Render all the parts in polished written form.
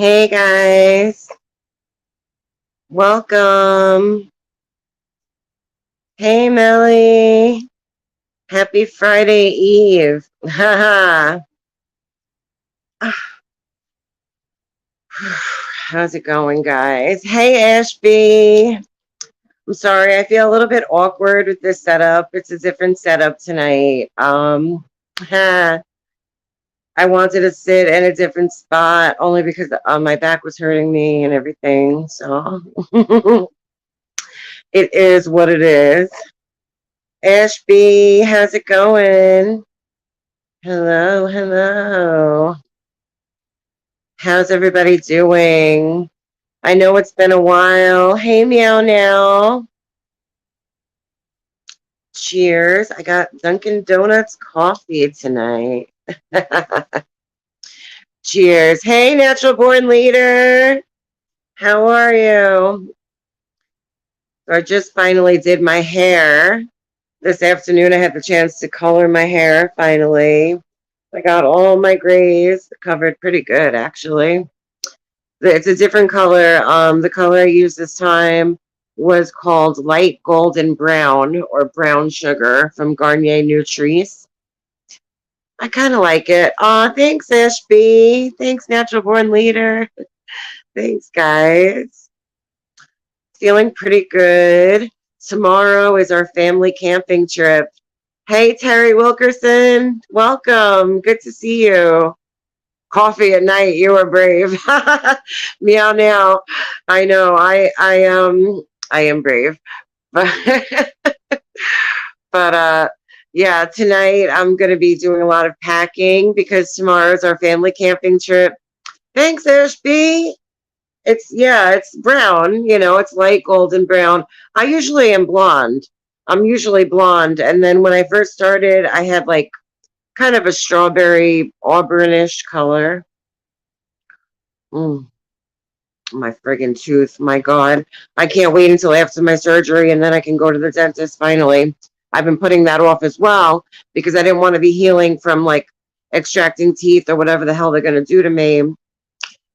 Hey guys, welcome. Hey Melly, happy Friday Eve. Haha. How's it going, guys? Hey Ashby. I'm sorry, I feel a little bit awkward with this setup. It's a different setup tonight. I wanted to sit in a different spot only because my back was hurting me and everything. So it is what it is. Ashby, how's it going? Hello, hello. How's everybody doing? I know it's been a while. Hey, Meow Now. Cheers. I got Dunkin' Donuts coffee tonight. Cheers. Hey, Natural Born Leader. How are you? So I just finally did my hair. This afternoon, I had the chance to color my hair finally. I got all my grays covered pretty good, actually. It's a different color. The color I used this time was called light golden brown or brown sugar from Garnier Nutrice. I kind of like it. Aw, thanks, Ashby. Thanks, Natural Born Leader. Thanks, guys. Feeling pretty good. Tomorrow is our family camping trip. Hey, Terry Wilkerson. Welcome. Good to see you. Coffee at night. You were brave. Meow now. I know. I am brave. But but yeah, tonight I'm gonna be doing a lot of packing because tomorrow's our family camping trip. Thanks, Ashby. It's brown, it's light golden brown. I usually am blonde. I'm usually blonde. And then when I first started, I had like kind of a strawberry auburnish color. Mm, my friggin' tooth. My God. I can't wait until after my surgery and then I can go to the dentist finally. I've been putting that off as well because I didn't want to be healing from like extracting teeth or whatever the hell they're going to do to me.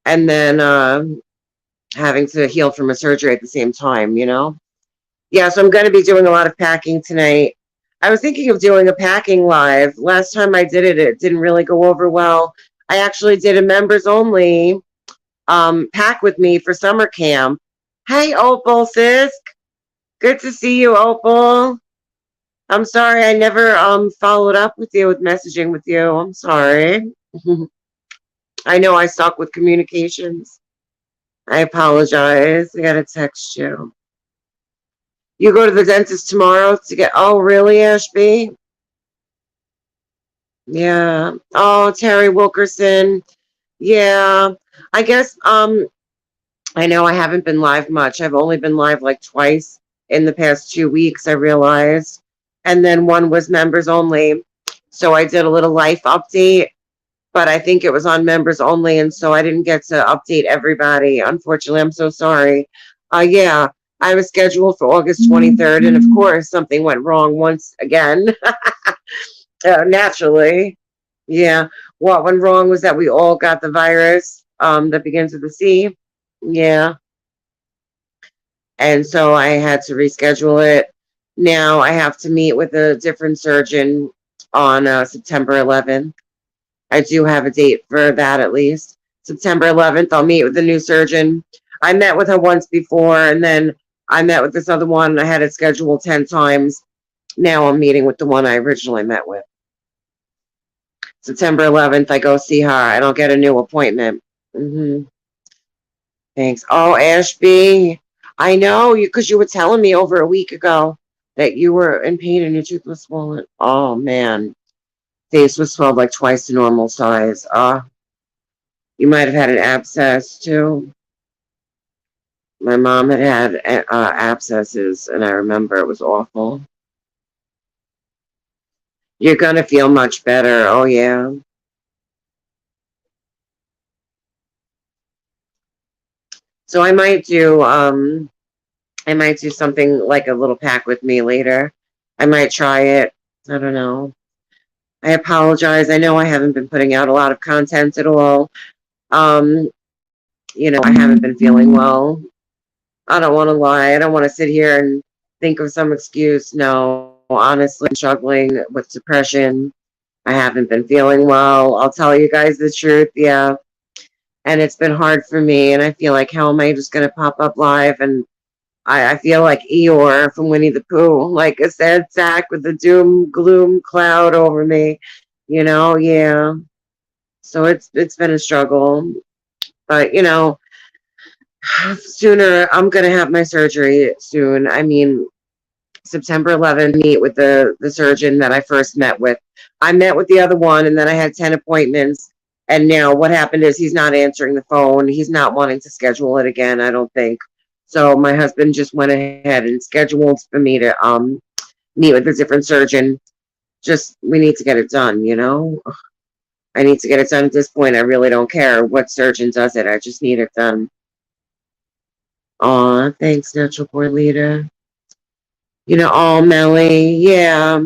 And then having to heal from a surgery at the same time. Yeah, so I'm going to be doing a lot of packing tonight. I was thinking of doing a packing live. Last time I did it, it didn't really go over well. I actually did a members only pack with me for summer camp. Hey, Opal Fisk. Good to see you, Opal. I'm sorry I never followed up with you with messaging with you. I'm sorry. I know I suck with communications. I apologize. I gotta text you. You go to the dentist tomorrow to get. Oh, really, Ashby? Yeah. Oh, Terry Wilkerson. Yeah. I guess I know I haven't been live much. I've only been live like twice in the past 2 weeks, I realized. And then one was members only. So I did a little life update, but I think it was on members only, and so I didn't get to update everybody. Unfortunately, I'm so sorry. Yeah, I was scheduled for August 23rd, and of course, something went wrong once again. Naturally. Yeah. What went wrong was that we all got the virus that begins with a C. Yeah. And so I had to reschedule it. Now I have to meet with a different surgeon on September 11th. I do have a date for that at least. September 11th, I'll meet with a new surgeon. I met with her once before, and then I met with this other one. I had it scheduled 10 times. Now I'm meeting with the one I originally met with. September 11th, I go see her. I don't get a new appointment. Thanks. Oh, Ashby, I know you because you were telling me over a week ago that you were in pain and your tooth was swollen. Oh man, face was swelled like twice the normal size. You might have had an abscess too. My mom had abscesses, and I remember it was awful. You're gonna feel much better. Oh yeah. So I might do something like a little pack with me later. I might try it. I don't know. I apologize. I know I haven't been putting out a lot of content at all. Um, I haven't been feeling well. I don't want to lie. I don't want to sit here and think of some excuse. No, honestly, I'm struggling with depression. I haven't been feeling well. I'll tell you guys the truth. Yeah. And it's been hard for me. And I feel like, how am I just going to pop up live? And I feel like Eeyore from Winnie the Pooh, like a sad sack with the doom, gloom cloud over me. Yeah. So it's been a struggle. But, sooner I'm going to have my surgery soon. I mean, September 11th, meet with the surgeon that I first met with. I met with the other one, and then I had 10 appointments. And now what happened is he's not answering the phone. He's not wanting to schedule it again, I don't think. So my husband just went ahead and scheduled for me to meet with a different surgeon. Just we need to get it done. I need to get it done at this point. I really don't care what surgeon does it. I just need it done. Aw, thanks, Natural Born Leader. Oh, Melly, yeah.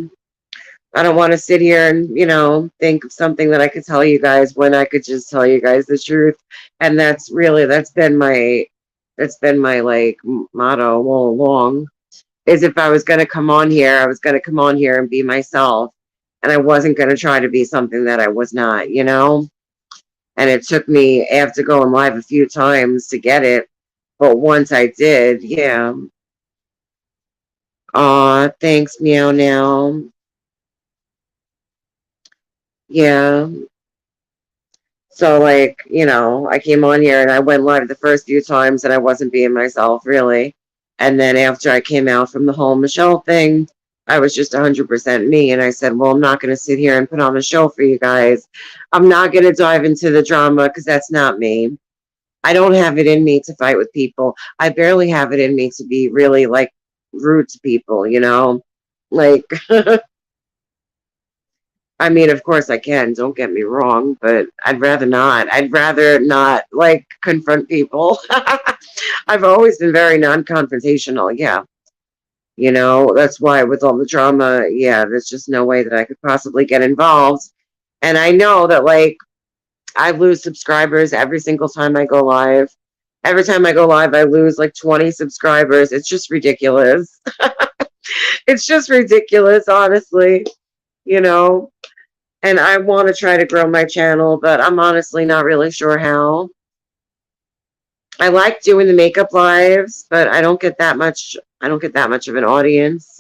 I don't want to sit here and, think of something that I could tell you guys when I could just tell you guys the truth. And that's been my like motto all along, is if I was going to come on here, I was going to come on here and be myself. And I wasn't going to try to be something that I was not. And it took me after going live a few times to get it. But once I did, yeah. Aw, thanks, Meow Now. Yeah. So, like, I came on here and I went live the first few times and I wasn't being myself, really. And then after I came out from the whole Michelle thing, I was just 100% me. And I said, well, I'm not going to sit here and put on a show for you guys. I'm not going to dive into the drama because that's not me. I don't have it in me to fight with people. I barely have it in me to be really, like, rude to people. Like, I mean, of course I can, don't get me wrong, but I'd rather not. I'd rather not, like, confront people. I've always been very non-confrontational, yeah. That's why with all the drama, yeah, there's just no way that I could possibly get involved. And I know that, like, I lose subscribers every single time I go live. Every time I go live, I lose like 20 subscribers. It's just ridiculous. It's just ridiculous, honestly, you know. And I want to try to grow my channel, but I'm honestly not really sure how. I like doing the makeup lives, but I don't get that much of an audience.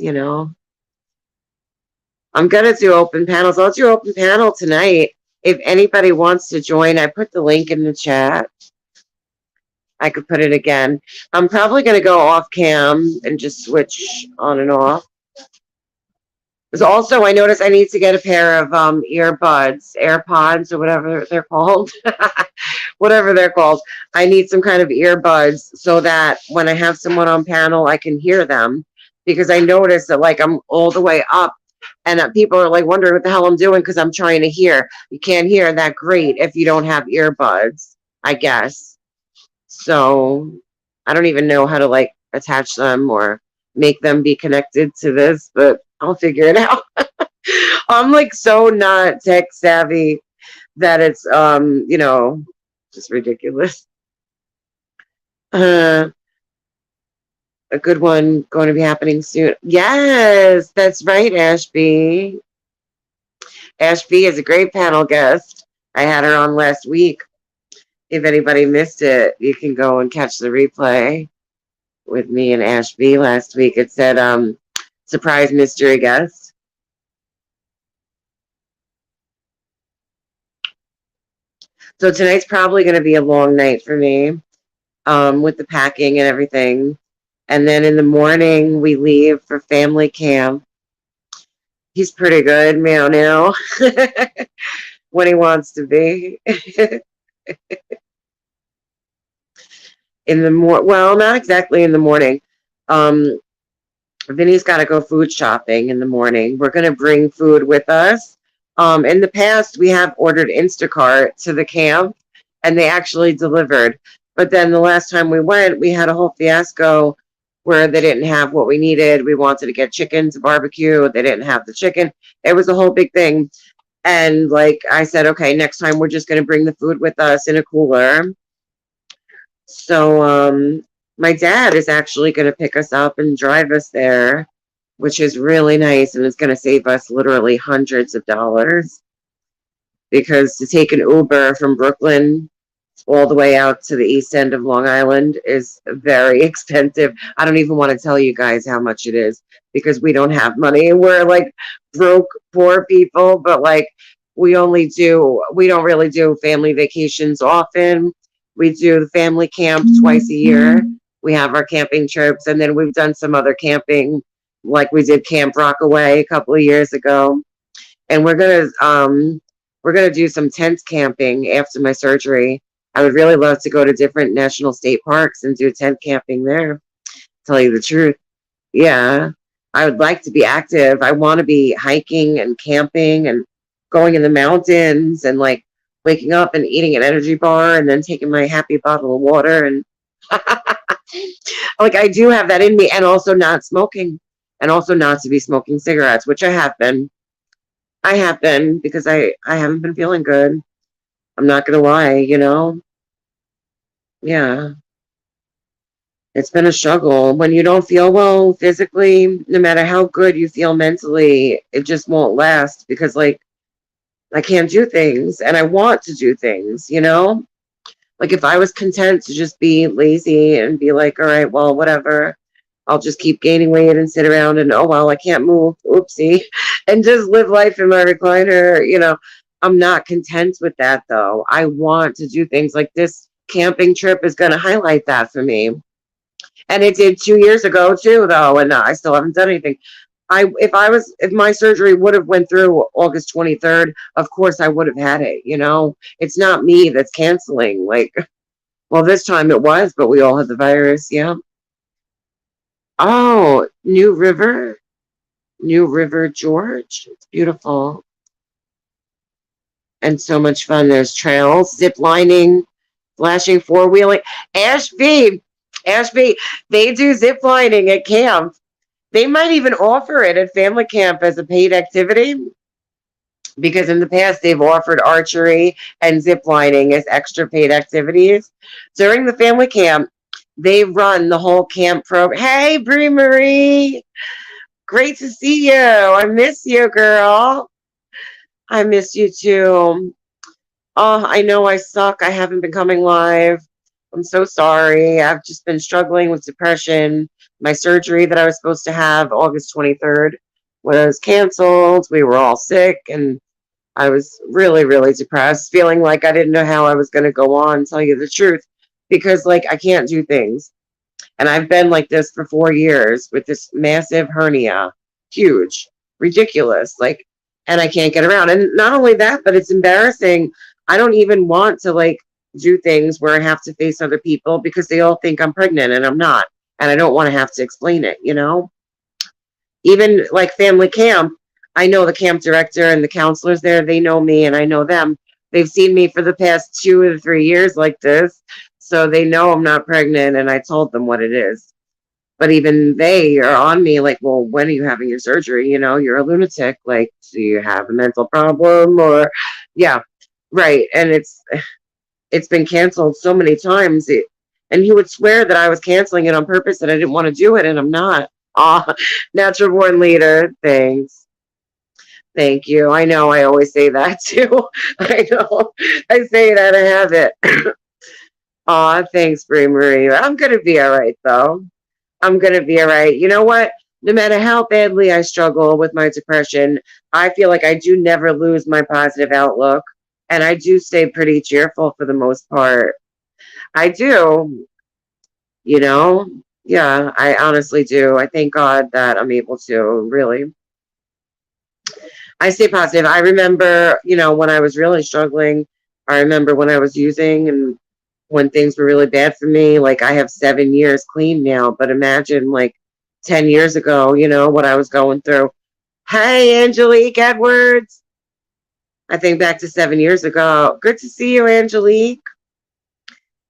I'm gonna do open panels. I'll do open panel tonight. If anybody wants to join, I put the link in the chat. I could put it again. I'm probably gonna go off cam and just switch on and off. Because also, I noticed I need to get a pair of earbuds, AirPods, or whatever they're called. Whatever they're called. I need some kind of earbuds so that when I have someone on panel, I can hear them. Because I noticed that, like, I'm all the way up, and people are like wondering what the hell I'm doing because I'm trying to hear. You can't hear that great if you don't have earbuds, I guess. So I don't even know how to, like, attach them or make them be connected to this, but I'll figure it out. I'm like so not tech savvy that it's just ridiculous. A good one going to be happening soon. Yes, that's right, Ashby. Ashby is a great panel guest. I had her on last week. If anybody missed it, you can go and catch the replay with me and Ashby last week. It said surprise mystery guest. So tonight's probably going to be a long night for me with the packing and everything. And then in the morning, we leave for family camp. He's pretty good, meow now, when he wants to be. Well, not exactly in the morning. Vinny's got to go food shopping in the morning. We're going to bring food with us. In the past, we have ordered Instacart to the camp, and they actually delivered. But then the last time we went, we had a whole fiasco where they didn't have what we needed. We wanted to get chicken to barbecue. They didn't have the chicken. It was a whole big thing. And like I said, okay, next time we're just going to bring the food with us in a cooler. So my dad is actually going to pick us up and drive us there, which is really nice, and it's going to save us literally hundreds of dollars, because to take an Uber from Brooklyn all the way out to the east end of Long Island is very expensive. I don't even want to tell you guys how much it is, because we don't have money. We're like broke, poor people, but like we don't really do family vacations often. We do the family camp twice a year. We have our camping trips, and then we've done some other camping, like we did Camp Rockaway a couple of years ago. And we're gonna do some tent camping after my surgery. I would really love to go to different national state parks and do tent camping there. Tell you the truth. Yeah. I would like to be active. I want to be hiking and camping and going in the mountains and like waking up and eating an energy bar and then taking my happy bottle of water and like I do have that in me, and also not smoking, and also not to be smoking cigarettes, which I have been. I have been, because I haven't been feeling good. I'm not gonna lie, Yeah. It's been a struggle. When you don't feel well physically, no matter how good you feel mentally, it just won't last, because like I can't do things and I want to do things. Like if I was content to just be lazy and be like, all right, well, whatever, I'll just keep gaining weight and sit around and, oh, well, I can't move. Oopsie. And just live life in my recliner. I'm not content with that, though. I want to do things like this. Camping trip is going to highlight that for me. And it did 2 years ago, too, though. And I still haven't done anything. If my surgery would have went through August 23rd, of course I would have had it. It's not me that's canceling. Like, well, this time it was, but we all had the virus. Yeah. Oh, New River, George. It's beautiful and so much fun. There's trails, zip lining, flashing four wheeling. Ashby, they do zip lining at camp. They might even offer it at family camp as a paid activity, because in the past they've offered archery and zip lining as extra paid activities. During the family camp, they run the whole camp program. Hey, Brie Marie. Great to see you. I miss you, girl. I miss you too. Oh, I know I suck. I haven't been coming live. I'm so sorry. I've just been struggling with depression. My surgery that I was supposed to have August 23rd was canceled. We were all sick, and I was really, really depressed, feeling like I didn't know how I was going to go on, tell you the truth, because like I can't do things. And I've been like this for 4 years with this massive hernia, huge, ridiculous, like, and I can't get around. And not only that, but it's embarrassing. I don't even want to like do things where I have to face other people, because they all think I'm pregnant and I'm not. And I don't want to have to explain it. Even like family camp, I know the camp director and the counselors there, they know me and I know them. They've seen me for the past 2 or 3 years like this. So they know I'm not pregnant, and I told them what it is. But even they are on me like, well, when are you having your surgery? You're a lunatic. Like, do you have a mental problem? Or, yeah, right. And it's been canceled so many times. And he would swear that I was canceling it on purpose, that I didn't want to do it, and I'm not. Ah, natural born leader. Thanks. Thank you. I know I always say that too. I know. I say it out of habit. Aw, thanks, Brie Marie. I'm gonna be all right, though. I'm gonna be all right. You know what? No matter how badly I struggle with my depression, I feel like I do never lose my positive outlook, and I do stay pretty cheerful for the most part. I do, you know? Yeah, I honestly do. I thank God that I'm able to, really. I stay positive. I remember, when I was really struggling, I remember when I was using, and when things were really bad for me. Like, I have 7 years clean now, but imagine like 10 years ago, what I was going through. Hey, Angelique Edwards. I think back to 7 years ago. Good to see you, Angelique.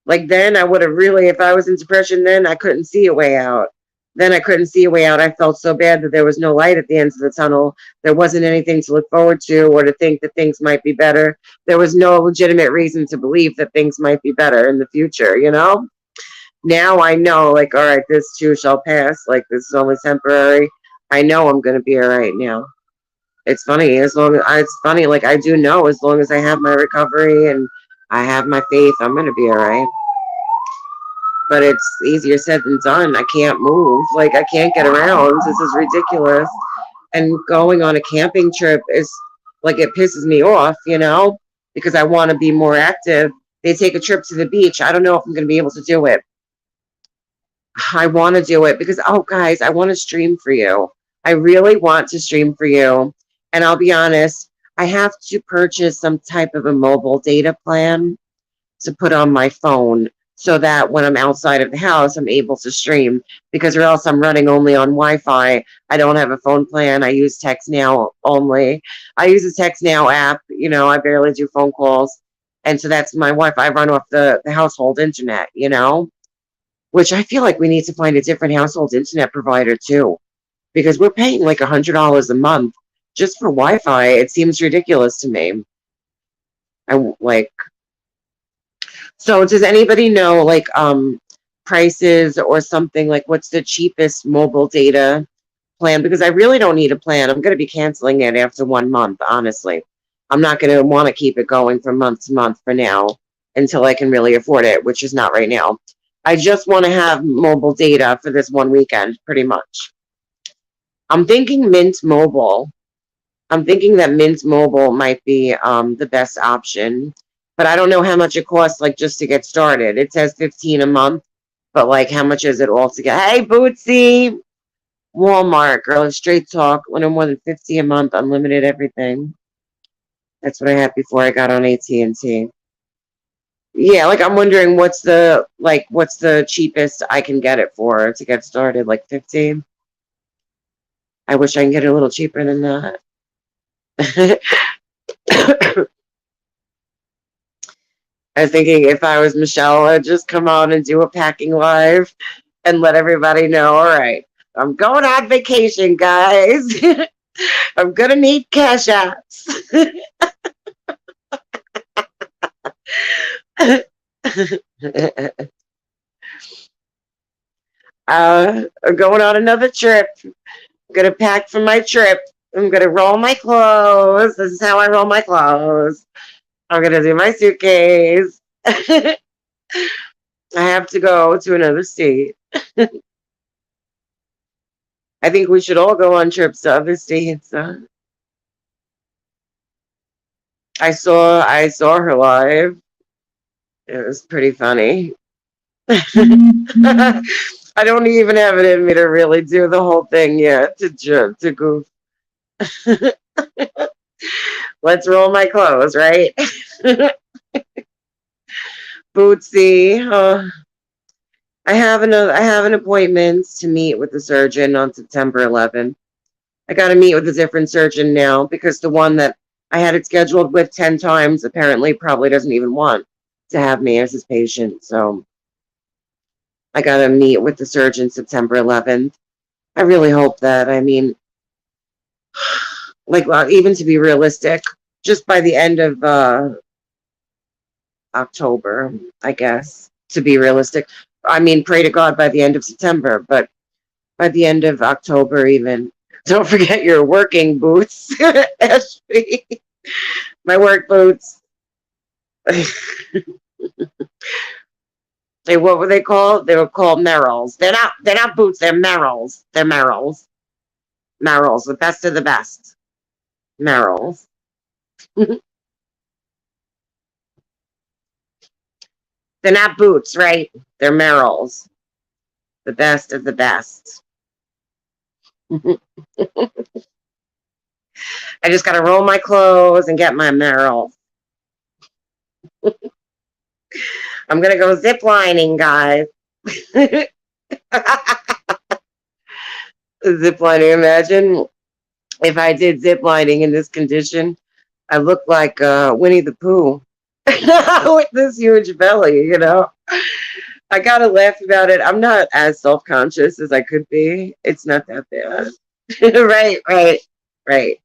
Like, then I would have really, if I was in depression, then I couldn't see a way out. Then I couldn't see a way out. I felt so bad that there was no light at the end of the tunnel. There wasn't anything to look forward to, or to think that things might be better. There was no legitimate reason to believe that things might be better in the future. Now I know, like, all right, this too shall pass. Like, this is only temporary. I know I'm gonna be all right now. It's funny, it's funny, like, I do know as long as I have my recovery and I have my faith, I'm gonna be all right. But it's easier said than done. I can't move. Like, I can't get around. This is ridiculous. And going on a camping trip is like, it pisses me off, because I want to be more active. They take a trip to the beach. I don't know if I'm going to be able to do it. I want to do it because, oh, guys, I want to stream for you. I really want to stream for you. And I'll be honest, I have to purchase some type of a mobile data plan to put on my phone so that when I'm outside of the house, I'm able to stream, because or else I'm running only on Wi-Fi. I don't have a phone plan. I use Text Now only. I use a Text Now app. I barely do phone calls. And so that's my Wi-Fi. I run off the household internet, which I feel like we need to find a different household internet provider too, because we're paying like $100 a month just for Wi-Fi. It seems ridiculous to me. I like, so does anybody know, like, prices or something, like what's the cheapest mobile data plan? Because I really don't need a plan. I'm going to be canceling it after 1 month, honestly. I'm not going to want to keep it going from month to month for now until I can really afford it, which is not right now. I just want to have mobile data for this one weekend, pretty much. I'm thinking Mint Mobile. I'm thinking that Mint Mobile might be the best option, but I don't know how much it costs, like, just to get started. It says 15 a month, but like, how much is it all together? Hey, Bootsy, Walmart, girl, straight talk. No more than 50 a month, unlimited everything. That's what I had before I got on AT&T. Yeah, like, I'm wondering what's the cheapest I can get it for to get started, like 15. I wish I can get it a little cheaper than that. I was thinking if I was Michelle, I'd just come on and do a packing live and let everybody know, all right, I'm going on vacation, guys. I'm going to need cash apps. I'm going on another trip. I'm going to pack for my trip. I'm going to roll my clothes. This is how I roll my clothes. I'm going to do my suitcase. I have to go to another state. I think we should all go on trips to other states. I saw her live. It was pretty funny. I don't even have it in me to really do the whole thing yet, to goof. Let's roll my clothes, right? Bootsy. I have an appointment to meet with the surgeon on September 11th. I got to meet with a different surgeon now because the one that I had it scheduled with 10 times apparently probably doesn't even want to have me as his patient. So I got to meet with the surgeon September 11th. I really hope that, I mean, like, well, even to be realistic, just by the end of October, I guess, to be realistic. I mean, pray to God by the end of September, but by the end of October, even. Don't forget your working boots, Ashby. My work boots. What were they called? They were called Merrills. They're not boots, they're Merrills. They're Merrills. Merrills, the best of the best. Merrills. They're not boots, right? They're Merrills. The best of the best. I just gotta roll my clothes and get my Merrill. I'm gonna go zip lining, guys. Zip lining. Imagine if I did zip lining in this condition. I look like Winnie the Pooh with this huge belly. I gotta laugh about it. I'm not as self-conscious as I could be. It's not that bad. Right, right, right.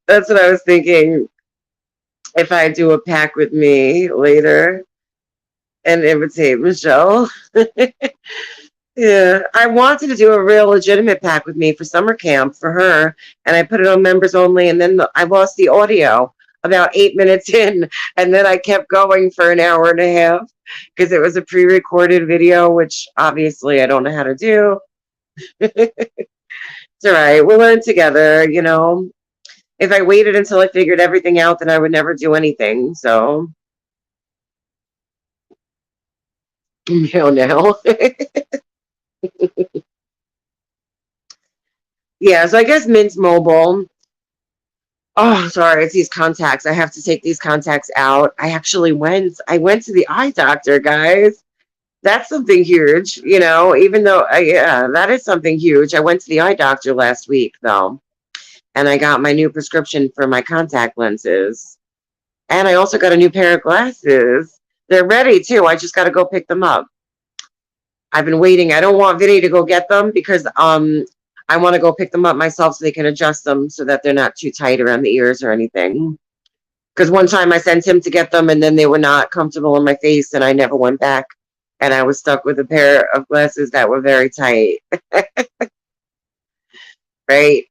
That's what I was thinking. if I do a pack with me later and imitate Michelle. Yeah, I wanted to do a real legitimate pack with me for summer camp for her, and I put it on members only, and then I lost the audio about 8 minutes in, and then I kept going for an hour and a half because it was a pre-recorded video, which obviously I don't know how to do. It's all right. We'll learn together, you know. If I waited until I figured everything out, then I would never do anything. So, you know. Yeah, so I guess Mint Mobile. Oh, sorry, it's these contacts. I have to take these contacts out. I went to the eye doctor, guys. That's something huge, you know, even though, yeah, that is something huge. I went to the eye doctor last week, though, and I got my new prescription for my contact lenses. And I also got a new pair of glasses. They're ready, too. I just got to go pick them up. I've been waiting. I don't want Vinny to go get them because I want to go pick them up myself so they can adjust them so that they're not too tight around the ears or anything. Because one time I sent him to get them and then they were not comfortable in my face and I never went back. And I was stuck with a pair of glasses that were very tight. Right?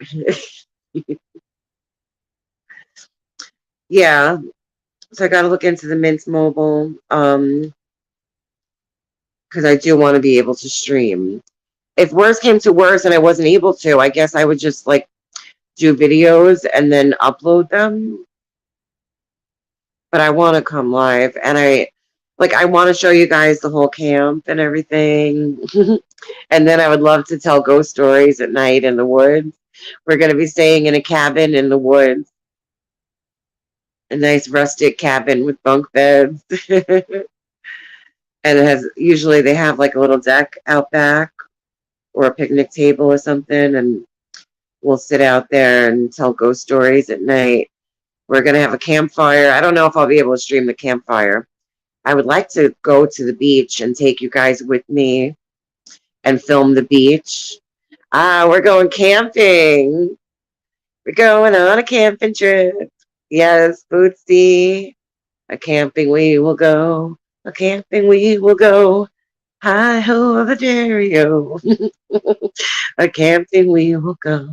Yeah. So I got to look into the Mint Mobile because I do want to be able to stream. If worse came to worse and I wasn't able to, I guess I would just like do videos and then upload them. But I want to come live and I want to show you guys the whole camp and everything. And then I would love to tell ghost stories at night in the woods. We're going to be staying in a cabin in the woods. A nice rustic cabin with bunk beds. And usually they have like a little deck out back or a picnic table or something. And we'll sit out there and tell ghost stories at night. We're going to have a campfire. I don't know if I'll be able to stream the campfire. I would like to go to the beach and take you guys with me and film the beach. We're going camping. We're going on a camping trip. Yes, Bootsy. A camping we will go. A camping we will go. Hi ho the Dario. A camping we will go.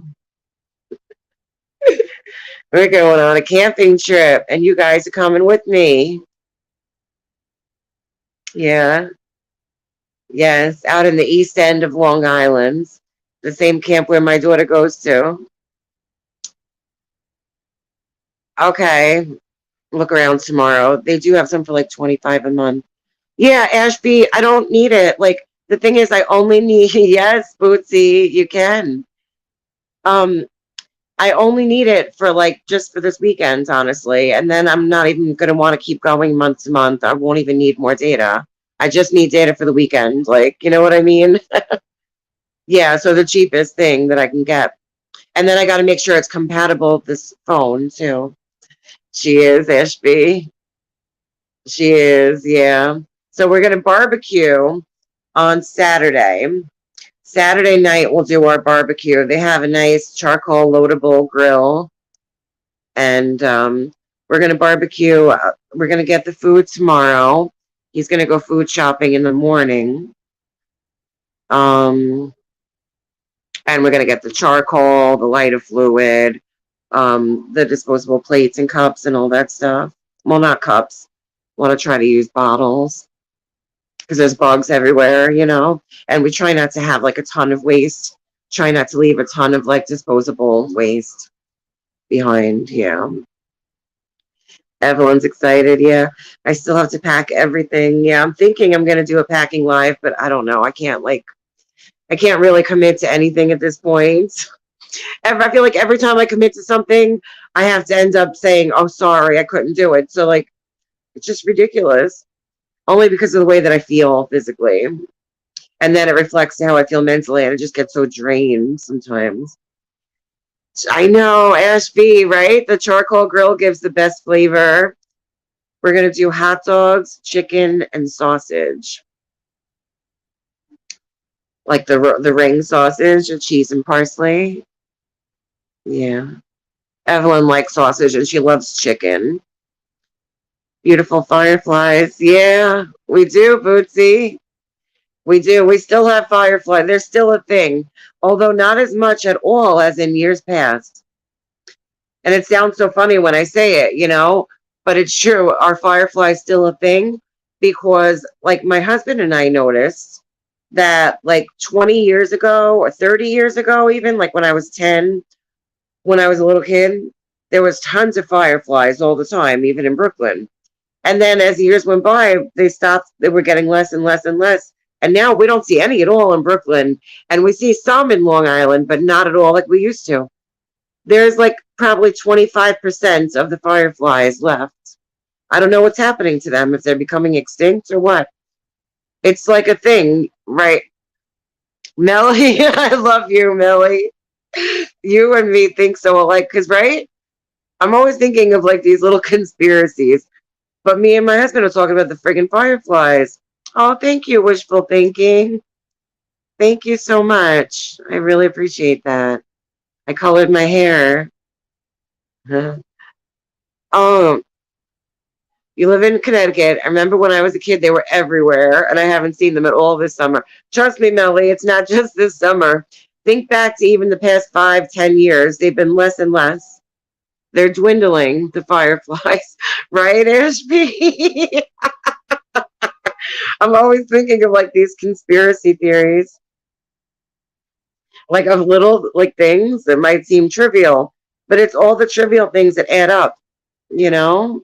We're going on a camping trip, and you guys are coming with me. Yeah. Yes, out in the east end of Long Island, the same camp where my daughter goes to. Okay, look around tomorrow. They do have some for like 25 a month. Yeah, Ashby, I don't need it. Like the thing is, I only need yes, Bootsy, you can. Um, I only need it for like just for this weekend, honestly, and then I'm not even gonna want to keep going month to month. I won't even need more data. I just need data for the weekend. Like, you know what I mean? Yeah, so the cheapest thing that I can get. And then I got to make sure it's compatible with this phone too. She is, Ashby. She is, yeah. So we're going to barbecue on Saturday. Saturday night, we'll do our barbecue. They have a nice charcoal loadable grill. And we're going to barbecue. We're going to get the food tomorrow. He's going to go food shopping in the morning. And we're going to get the charcoal, the lighter fluid, the disposable plates and cups and all that stuff. Well, not cups. Want to try to use bottles because there's bugs everywhere, you know. And we try not to have like a ton of waste. Try not to leave a ton of like disposable waste behind. Yeah. Everyone's excited. Yeah. I still have to pack everything. Yeah. I'm thinking I'm going to do a packing live, but I don't know. I can't really commit to anything at this point. I feel like every time I commit to something, I have to end up saying, "Oh, sorry, I couldn't do it." So like, it's just ridiculous. Only because of the way that I feel physically, and then it reflects how I feel mentally, and I just get so drained sometimes. I know, Ashby, right? The charcoal grill gives the best flavor. We're gonna do hot dogs, chicken, and sausage, like the ring sausage, the cheese and parsley. Yeah. Evelyn likes sausage and she loves chicken. Beautiful fireflies. Yeah, we do, Bootsy. We do. We still have fireflies. They're still a thing, although not as much at all as in years past. And it sounds so funny when I say it, but it's true. Are fireflies still a thing? Because, like, my husband and I noticed that, like, 20 years ago or 30 years ago, even like when I was 10, when I was a little kid, there was tons of fireflies all the time, even in Brooklyn. And then as the years went by, they stopped. They were getting less and less and less. And now we don't see any at all in Brooklyn. And we see some in Long Island, but not at all like we used to. There's like probably 25% of the fireflies left. I don't know what's happening to them, if they're becoming extinct or what. It's like a thing, right? Melly, I love you, Melly. You and me think so alike, because, right? I'm always thinking of like these little conspiracies. But me and my husband are talking about the friggin' fireflies. Oh, thank you, wishful thinking. Thank you so much. I really appreciate that. I colored my hair. Oh, you live in Connecticut. I remember when I was a kid, they were everywhere, and I haven't seen them at all this summer. Trust me, Melly, it's not just this summer. Think back to even the past 5, 10 years. They've been less and less. They're dwindling, the fireflies, right, Ashby? I'm always thinking of like these conspiracy theories, like of little like things that might seem trivial, but it's all the trivial things that add up, you know?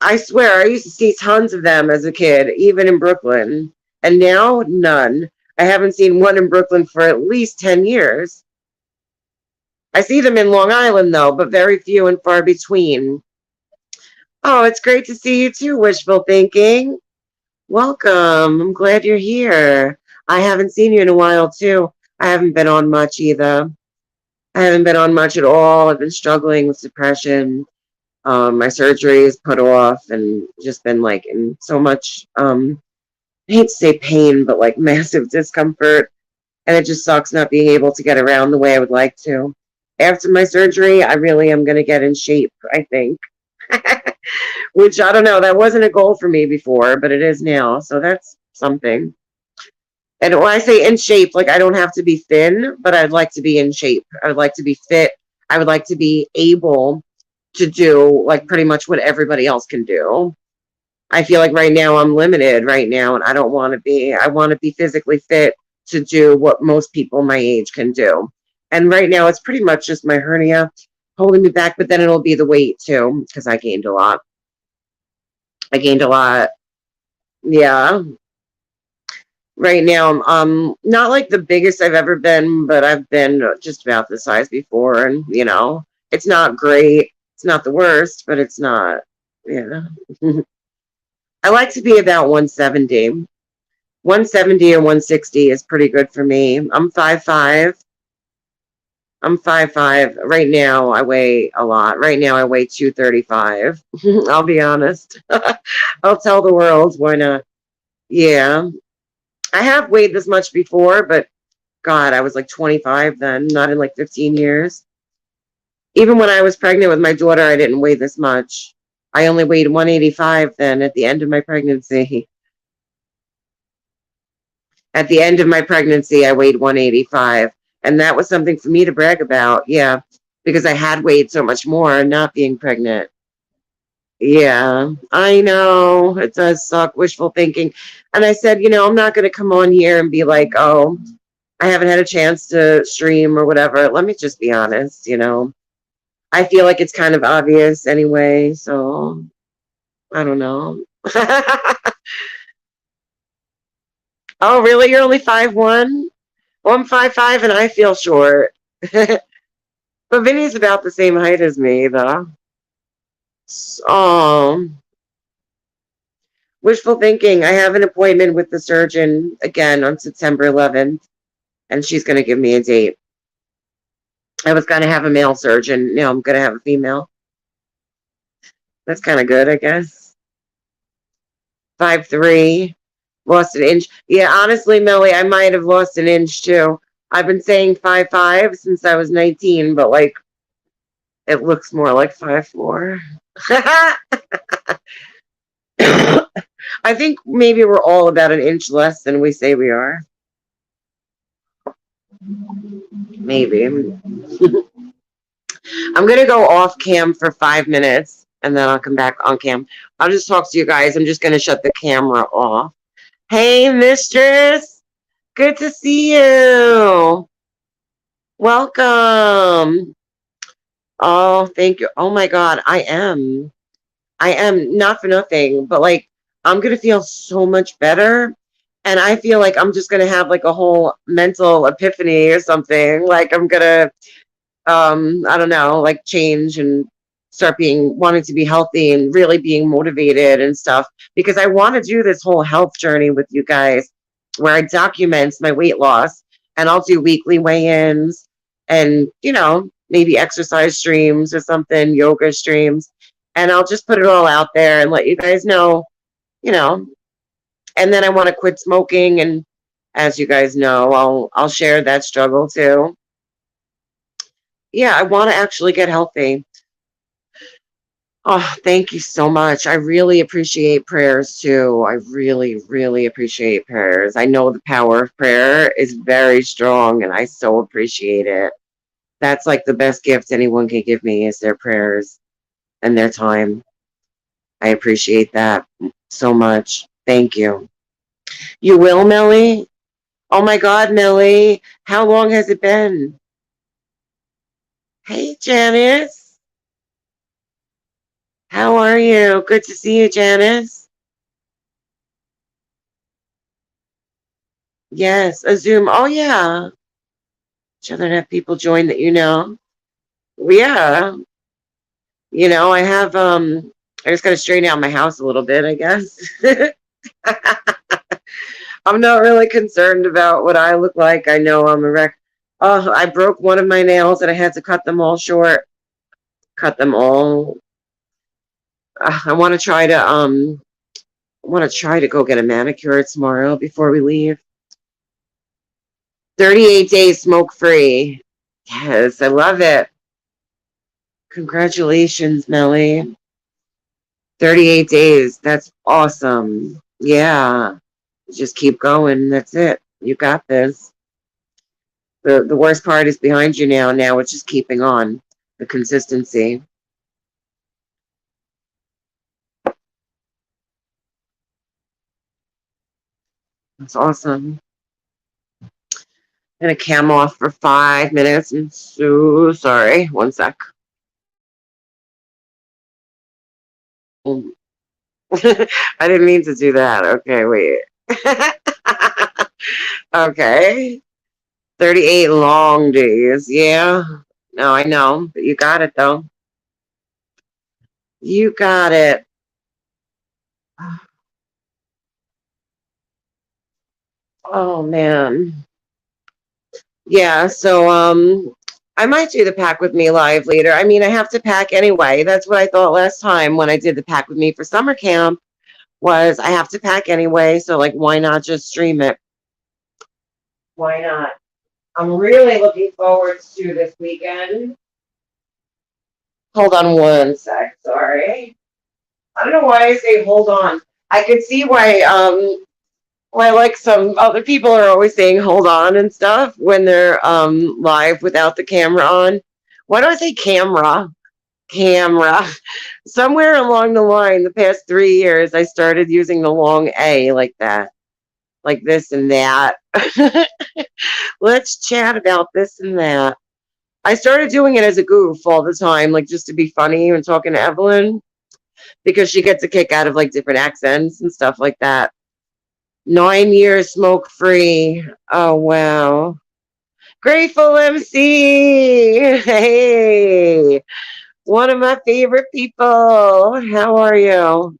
I swear, I used to see tons of them as a kid, even in Brooklyn. And now, none. I haven't seen one in Brooklyn for at least 10 years. I see them in Long Island, though, but very few and far between. Oh, it's great to see you too, wishful thinking. Welcome. I'm glad you're here. I haven't seen you in a while, too. I haven't been on much either. I haven't been on much at all. I've been struggling with depression. My surgery is put off and just been like in so much, I hate to say pain, but like massive discomfort. And it just sucks not being able to get around the way I would like to. After my surgery, I really am going to get in shape, I think. Which I don't know, that wasn't a goal for me before, but it is now. So that's something. And when I say in shape, like I don't have to be thin, but I'd like to be in shape. I would like to be fit. I would like to be able to do like pretty much what everybody else can do. I feel like right now I'm limited right now, and I don't want to be. I want to be physically fit to do what most people my age can do. And right now it's pretty much just my hernia holding me back, but then it'll be the weight too, because I gained a lot. I gained a lot. Yeah. Right now I'm not like the biggest I've ever been, but I've been just about this size before, and it's not great. It's not the worst, but it's not. Yeah. I like to be about 170. 170 or 160 is pretty good for me. I'm 5'5". I'm 5'5". Right now I weigh a lot. Right now I weigh 235. I'll be honest. I'll tell the world, why not? Yeah. I have weighed this much before, but God, I was like 25 then, not in like 15 years. Even when I was pregnant with my daughter, I didn't weigh this much. I only weighed 185 then at the end of my pregnancy. At the end of my pregnancy, I weighed 185. And that was something for me to brag about. Yeah. Because I had weighed so much more not being pregnant. Yeah, I know. It does suck, wishful thinking. And I said, I'm not going to come on here and be like, oh, I haven't had a chance to stream or whatever. Let me just be honest. I feel like it's kind of obvious anyway. So I don't know. Oh, really? You're only 5'1"? Well, I'm 5'5" and I feel short. But Vinny's about the same height as me, though. Oh, wishful thinking. I have an appointment with the surgeon again on September 11th, and she's going to give me a date. I was going to have a male surgeon. Now I'm going to have a female. That's kind of good, I guess. 5'3", lost an inch. Yeah, honestly, Melly, I might have lost an inch too. I've been saying 5'5" since I was 19, but like It looks more like 5'4". I think maybe we're all about an inch less than we say we are. Maybe. I'm going to go off cam for 5 minutes and then I'll come back on cam. I'll just talk to you guys. I'm just going to shut the camera off. Hey, mistress. Good to see you. Welcome. Oh, thank you. Oh my God. I am not for nothing, but like, I'm going to feel so much better. And I feel like I'm just going to have like a whole mental epiphany or something. Like I'm going to I don't know, like change and start being wanting to be healthy and really being motivated and stuff because I want to do this whole health journey with you guys where I document my weight loss and I'll do weekly weigh-ins and maybe exercise streams or something, yoga streams, and I'll just put it all out there and let you guys know, you know, and then I want to quit smoking, and as you guys know, I'll share that struggle too. Yeah, I want to actually get healthy. Oh, thank you so much. I really appreciate prayers too. I really, really appreciate prayers. I know the power of prayer is very strong and I so appreciate it. That's like the best gift anyone can give me is their prayers and their time. I appreciate that so much. Thank you. You will, Millie? Oh my God, Millie. How long has it been? Hey, Janice. How are you? Good to see you, Janice. Yes, a Zoom. Oh yeah. Each other and have people join that you know. Yeah. I have I just gotta straighten out my house a little bit, I guess. I'm not really concerned about what I look like. I know I'm a wreck. Oh, I broke one of my nails and I had to cut them all short. Cut them all. I want to try to go get a manicure tomorrow before we leave. 38 days smoke free. Yes, I love it. Congratulations, Melly. 38 days. That's awesome. Yeah. Just keep going. That's it. You got this. The worst part is behind you now. Now it's just keeping on. The consistency. That's awesome. I'm gonna cam off for 5 minutes. I'm so sorry. One sec. I didn't mean to do that. Okay, wait. Okay. 38 long days. Yeah. No, I know. But you got it, though. You got it. Oh, man. Yeah, so I might do the Pack With Me live later. I mean, I have to pack anyway. That's what I thought last time when I did the Pack With Me for summer camp was I have to pack anyway, so like why not just stream it? Why not? I'm really looking forward to this weekend. Hold on one sec, sorry. I don't know why I say hold on. I can see why like some other people are always saying hold on and stuff when they're live without the camera on. Why do I say camera? Camera. Somewhere along the line, the past 3 years, I started using the long A like that. Like this and that. Let's chat about this and that. I started doing it as a goof all the time, like just to be funny and talking to Evelyn because she gets a kick out of like different accents and stuff like that. 9 years smoke free. Oh, wow. Grateful MC. Hey, one of my favorite people. How are you?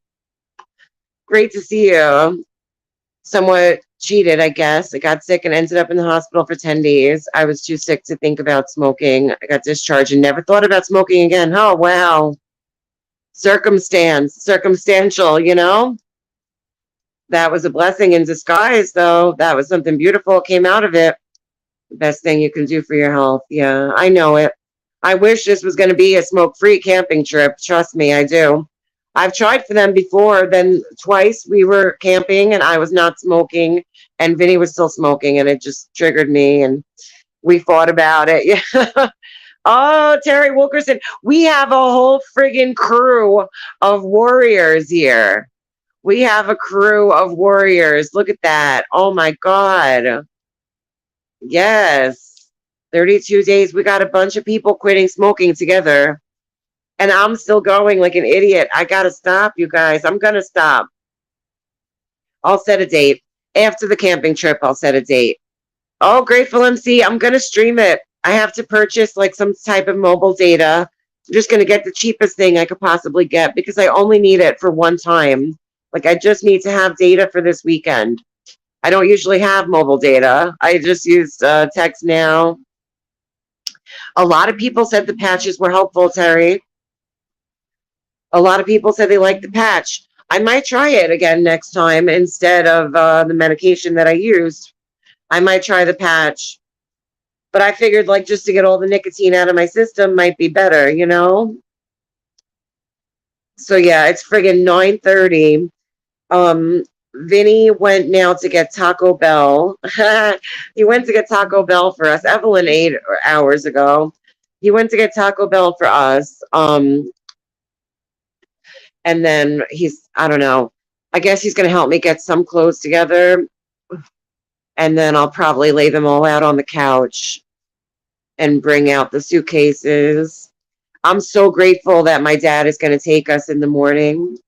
Great to see you. Somewhat cheated, I guess. I got sick and ended up in the hospital for 10 days. I was too sick to think about smoking. I got discharged and never thought about smoking again. Oh, wow. Circumstantial, That was a blessing in disguise, though. That was something beautiful came out of it. The best thing you can do for your health. Yeah, I know it. I wish this was going to be a smoke-free camping trip. Trust me, I do. I've tried for them before. Then twice we were camping and I was not smoking and Vinny was still smoking and it just triggered me and we fought about it. Yeah. Oh, Terry Wilkerson. We have a whole friggin' crew of warriors here. We have a crew of warriors. Look at that. Oh my God. Yes. 32 days. We got a bunch of people quitting smoking together. And I'm still going like an idiot. I got to stop, you guys. I'm going to stop. I'll set a date. After the camping trip, I'll set a date. Oh, Grateful MC. I'm going to stream it. I have to purchase like some type of mobile data. I'm just going to get the cheapest thing I could possibly get because I only need it for one time. Like, I just need to have data for this weekend. I don't usually have mobile data. I just use text now. A lot of people said the patches were helpful, Terry. A lot of people said they liked the patch. I might try it again next time instead of the medication that I used. I might try the patch. But I figured like just to get all the nicotine out of my system might be better, you know? So yeah, it's friggin' 9:30. Vinny went now to get Taco Bell. He went to get Taco Bell for us. Evelyn ate hours ago. He went to get Taco Bell for us. And then I don't know. I guess he's gonna help me get some clothes together. And then I'll probably lay them all out on the couch and bring out the suitcases. I'm so grateful that my dad is going to take us in the morning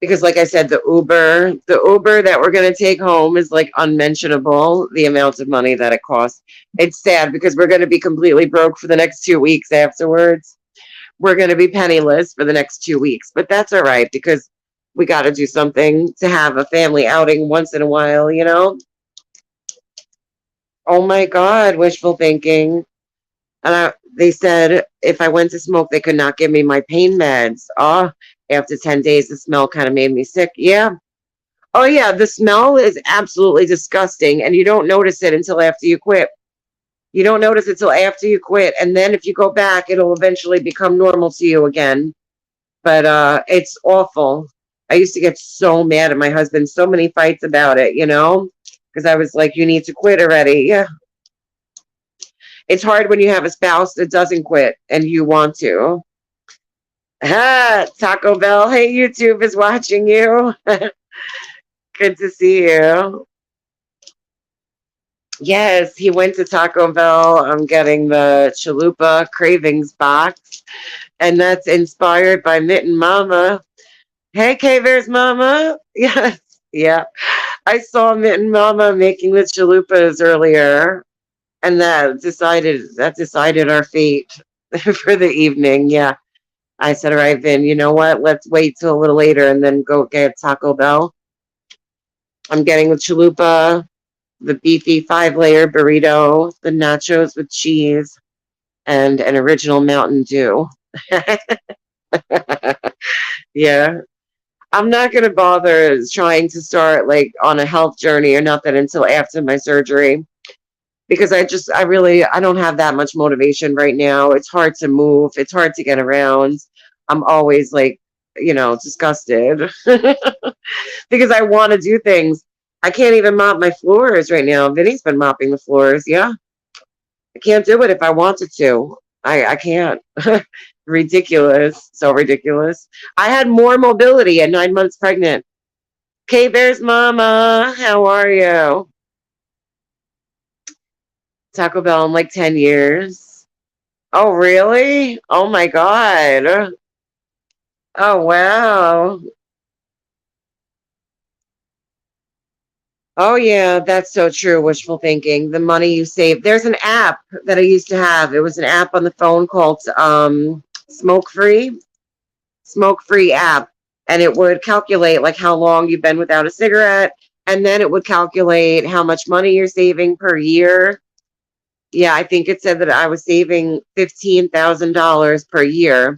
because like I said, the Uber that we're going to take home is like unmentionable, the amount of money that it costs. It's sad because we're going to be completely broke for the next 2 weeks afterwards. We're going to be penniless for the next 2 weeks, but that's all right because we got to do something to have a family outing once in a while, you know? Oh my God, wishful thinking. And they said if I went to smoke, they could not give me my pain meds. Oh, after 10 days, the smell kind of made me sick. Yeah. Oh, yeah. The smell is absolutely disgusting. And you don't notice it until after you quit. You don't notice it until after you quit. And then if you go back, it'll eventually become normal to you again. But it's awful. I used to get so mad at my husband, so many fights about it, you know, because I was like, you need to quit already. Yeah. It's hard when you have a spouse that doesn't quit and you want to. Taco Bell. Hey, YouTube is watching you. Good to see you. Yes, he went to Taco Bell. I'm getting the Chalupa Cravings box, and that's inspired by Mitten Mama. Hey, K-Bears Mama. Yes, yeah. I saw Mitten Mama making the chalupas earlier, and that decided our fate for the evening. Yeah. I said, all right, Vin, you know what? Let's wait till a little later and then go get Taco Bell. I'm getting the chalupa, the beefy 5-layer burrito, the nachos with cheese, and an original Mountain Dew. Yeah. I'm not going to bother trying to start like on a health journey or nothing until after my surgery because I don't have that much motivation right now. It's hard to move. It's hard to get around. I'm always like, disgusted because I want to do things. I can't even mop my floors right now. Vinny's been mopping the floors. Yeah. I can't do it if I wanted to. I can't. Ridiculous. So ridiculous. I had more mobility at 9 months pregnant. K-Bears Mama, how are you? Taco Bell in like 10 years. Oh, really? Oh my God. Oh, wow. Oh, yeah, that's so true. Wishful thinking. The money you save. There's an app that I used to have. It was an app on the phone called Smoke Free. Smoke Free app. And it would calculate like how long you've been without a cigarette. And then it would calculate how much money you're saving per year. Yeah, I think it said that I was saving $15,000 per year.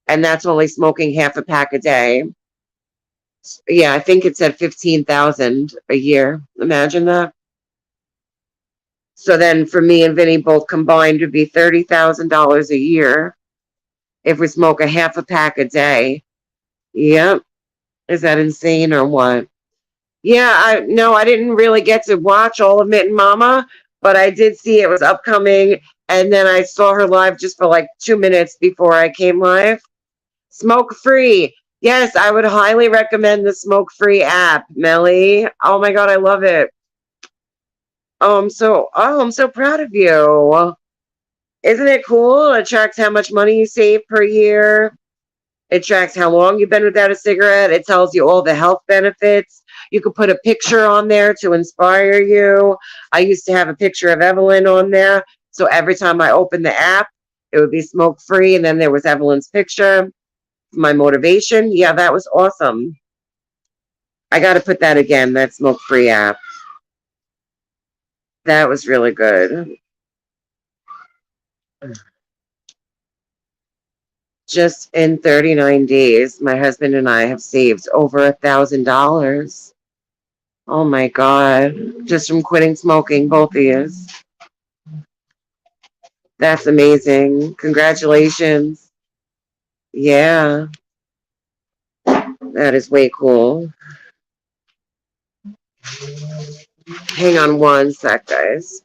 And that's only smoking half a pack a day. Yeah, I think it said 15,000 a year. Imagine that. So then for me and Vinny both combined would be $30,000 a year if we smoke a half a pack a day. Yep. Is that insane or what? Yeah, I didn't really get to watch all of Mitten Mama, but I did see it was upcoming, and then I saw her live just for like 2 minutes before I came live. Smoke free. Yes, I would highly recommend the smoke free app, Melly. Oh my god, I love it. I'm so proud of you. Isn't it cool? It tracks how much money you save per year. It tracks how long you've been without a cigarette. It tells you all the health benefits. You could put a picture on there to inspire you. I used to have a picture of Evelyn on there. So every time I opened the app, it would be smoke free. And then there was Evelyn's picture. My motivation. Yeah, that was awesome. I got to put that again, that smoke free app. That was really good. Just in 39 days, my husband and I have saved over $1,000. Oh my God. Just from quitting smoking, both of you. That's amazing. Congratulations. Yeah, that is way cool. Hang on one sec, guys.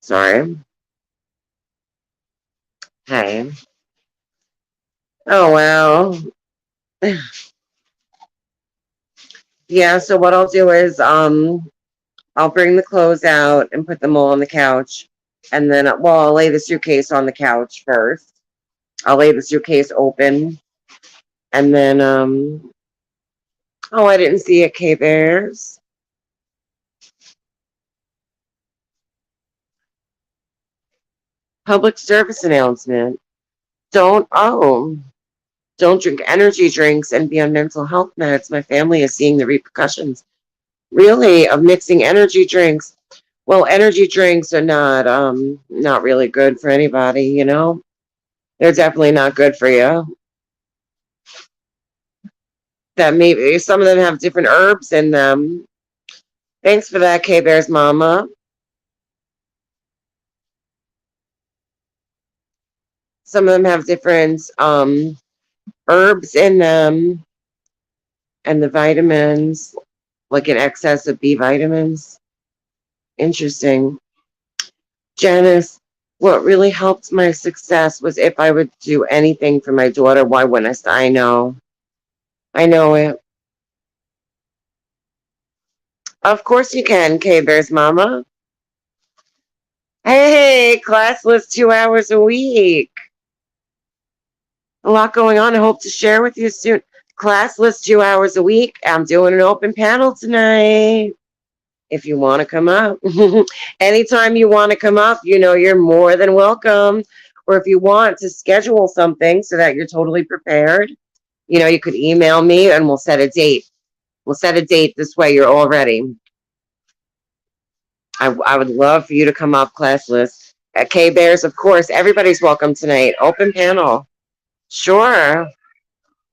Sorry. Hey. Oh, wow. Yeah, so what I'll do is I'll bring the clothes out and put them all on the couch. And then, well, I'll lay the suitcase on the couch first. I'll lay the suitcase open. And then, oh, I didn't see it, K Bears. Public service announcement. Don't drink energy drinks and be on mental health meds. My family is seeing the repercussions, really, of mixing energy drinks. Well, energy drinks are not really good for anybody, you know? They're definitely not good for you. That maybe some of them have different herbs in them. Thanks for that, K Bear's mama. Some of them have different herbs in them and the vitamins, like an excess of B vitamins. Interesting. Janice, what really helped my success was if I would do anything for my daughter, why wouldn't I? I know. I know it. Of course you can, K Bear's mama. Hey, classless 2 hours a week. A lot going on. I hope to share with you soon. Classless 2 hours a week. I'm doing an open panel tonight. If you want to come up, anytime you want to come up, you know you're more than welcome. Or if you want to schedule something so that you're totally prepared, you know, you could email me and we'll set a date. We'll set a date this way you're all ready. I would love for you to come up, classless. At K Bears, of course, everybody's welcome tonight. Open panel. Sure.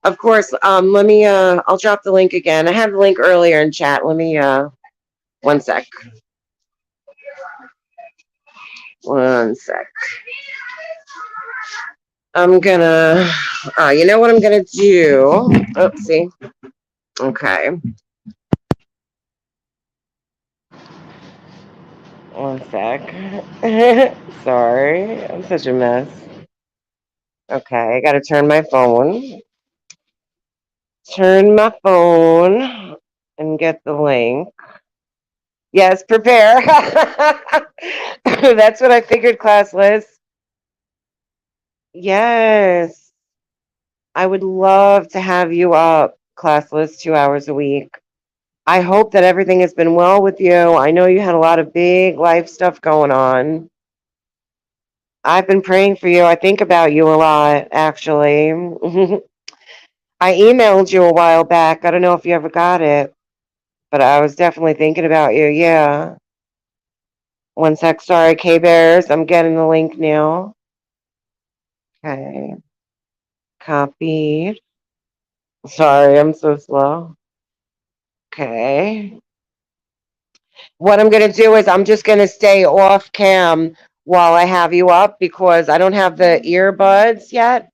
Of course. Let me I'll drop the link again. I had the link earlier in chat. Let me one sec. One sec. I'm gonna you know what I'm gonna do? Oopsie. Okay. One sec. Sorry. I'm such a mess. Okay, I gotta turn my phone. Turn my phone and get the link. Yes, prepare. That's what I figured, classless. Yes. I would love to have you up, classless, 2 hours a week. I hope that everything has been well with you. I know you had a lot of big life stuff going on. I've been praying for you. I think about you a lot, actually. I emailed you a while back. I don't know if you ever got it, but I was definitely thinking about you. Yeah. One sec. Sorry, K Bears. I'm getting the link now. Okay. Copy. Sorry, I'm so slow. Okay. What I'm going to do is I'm just going to stay off cam while I have you up because I don't have the earbuds yet.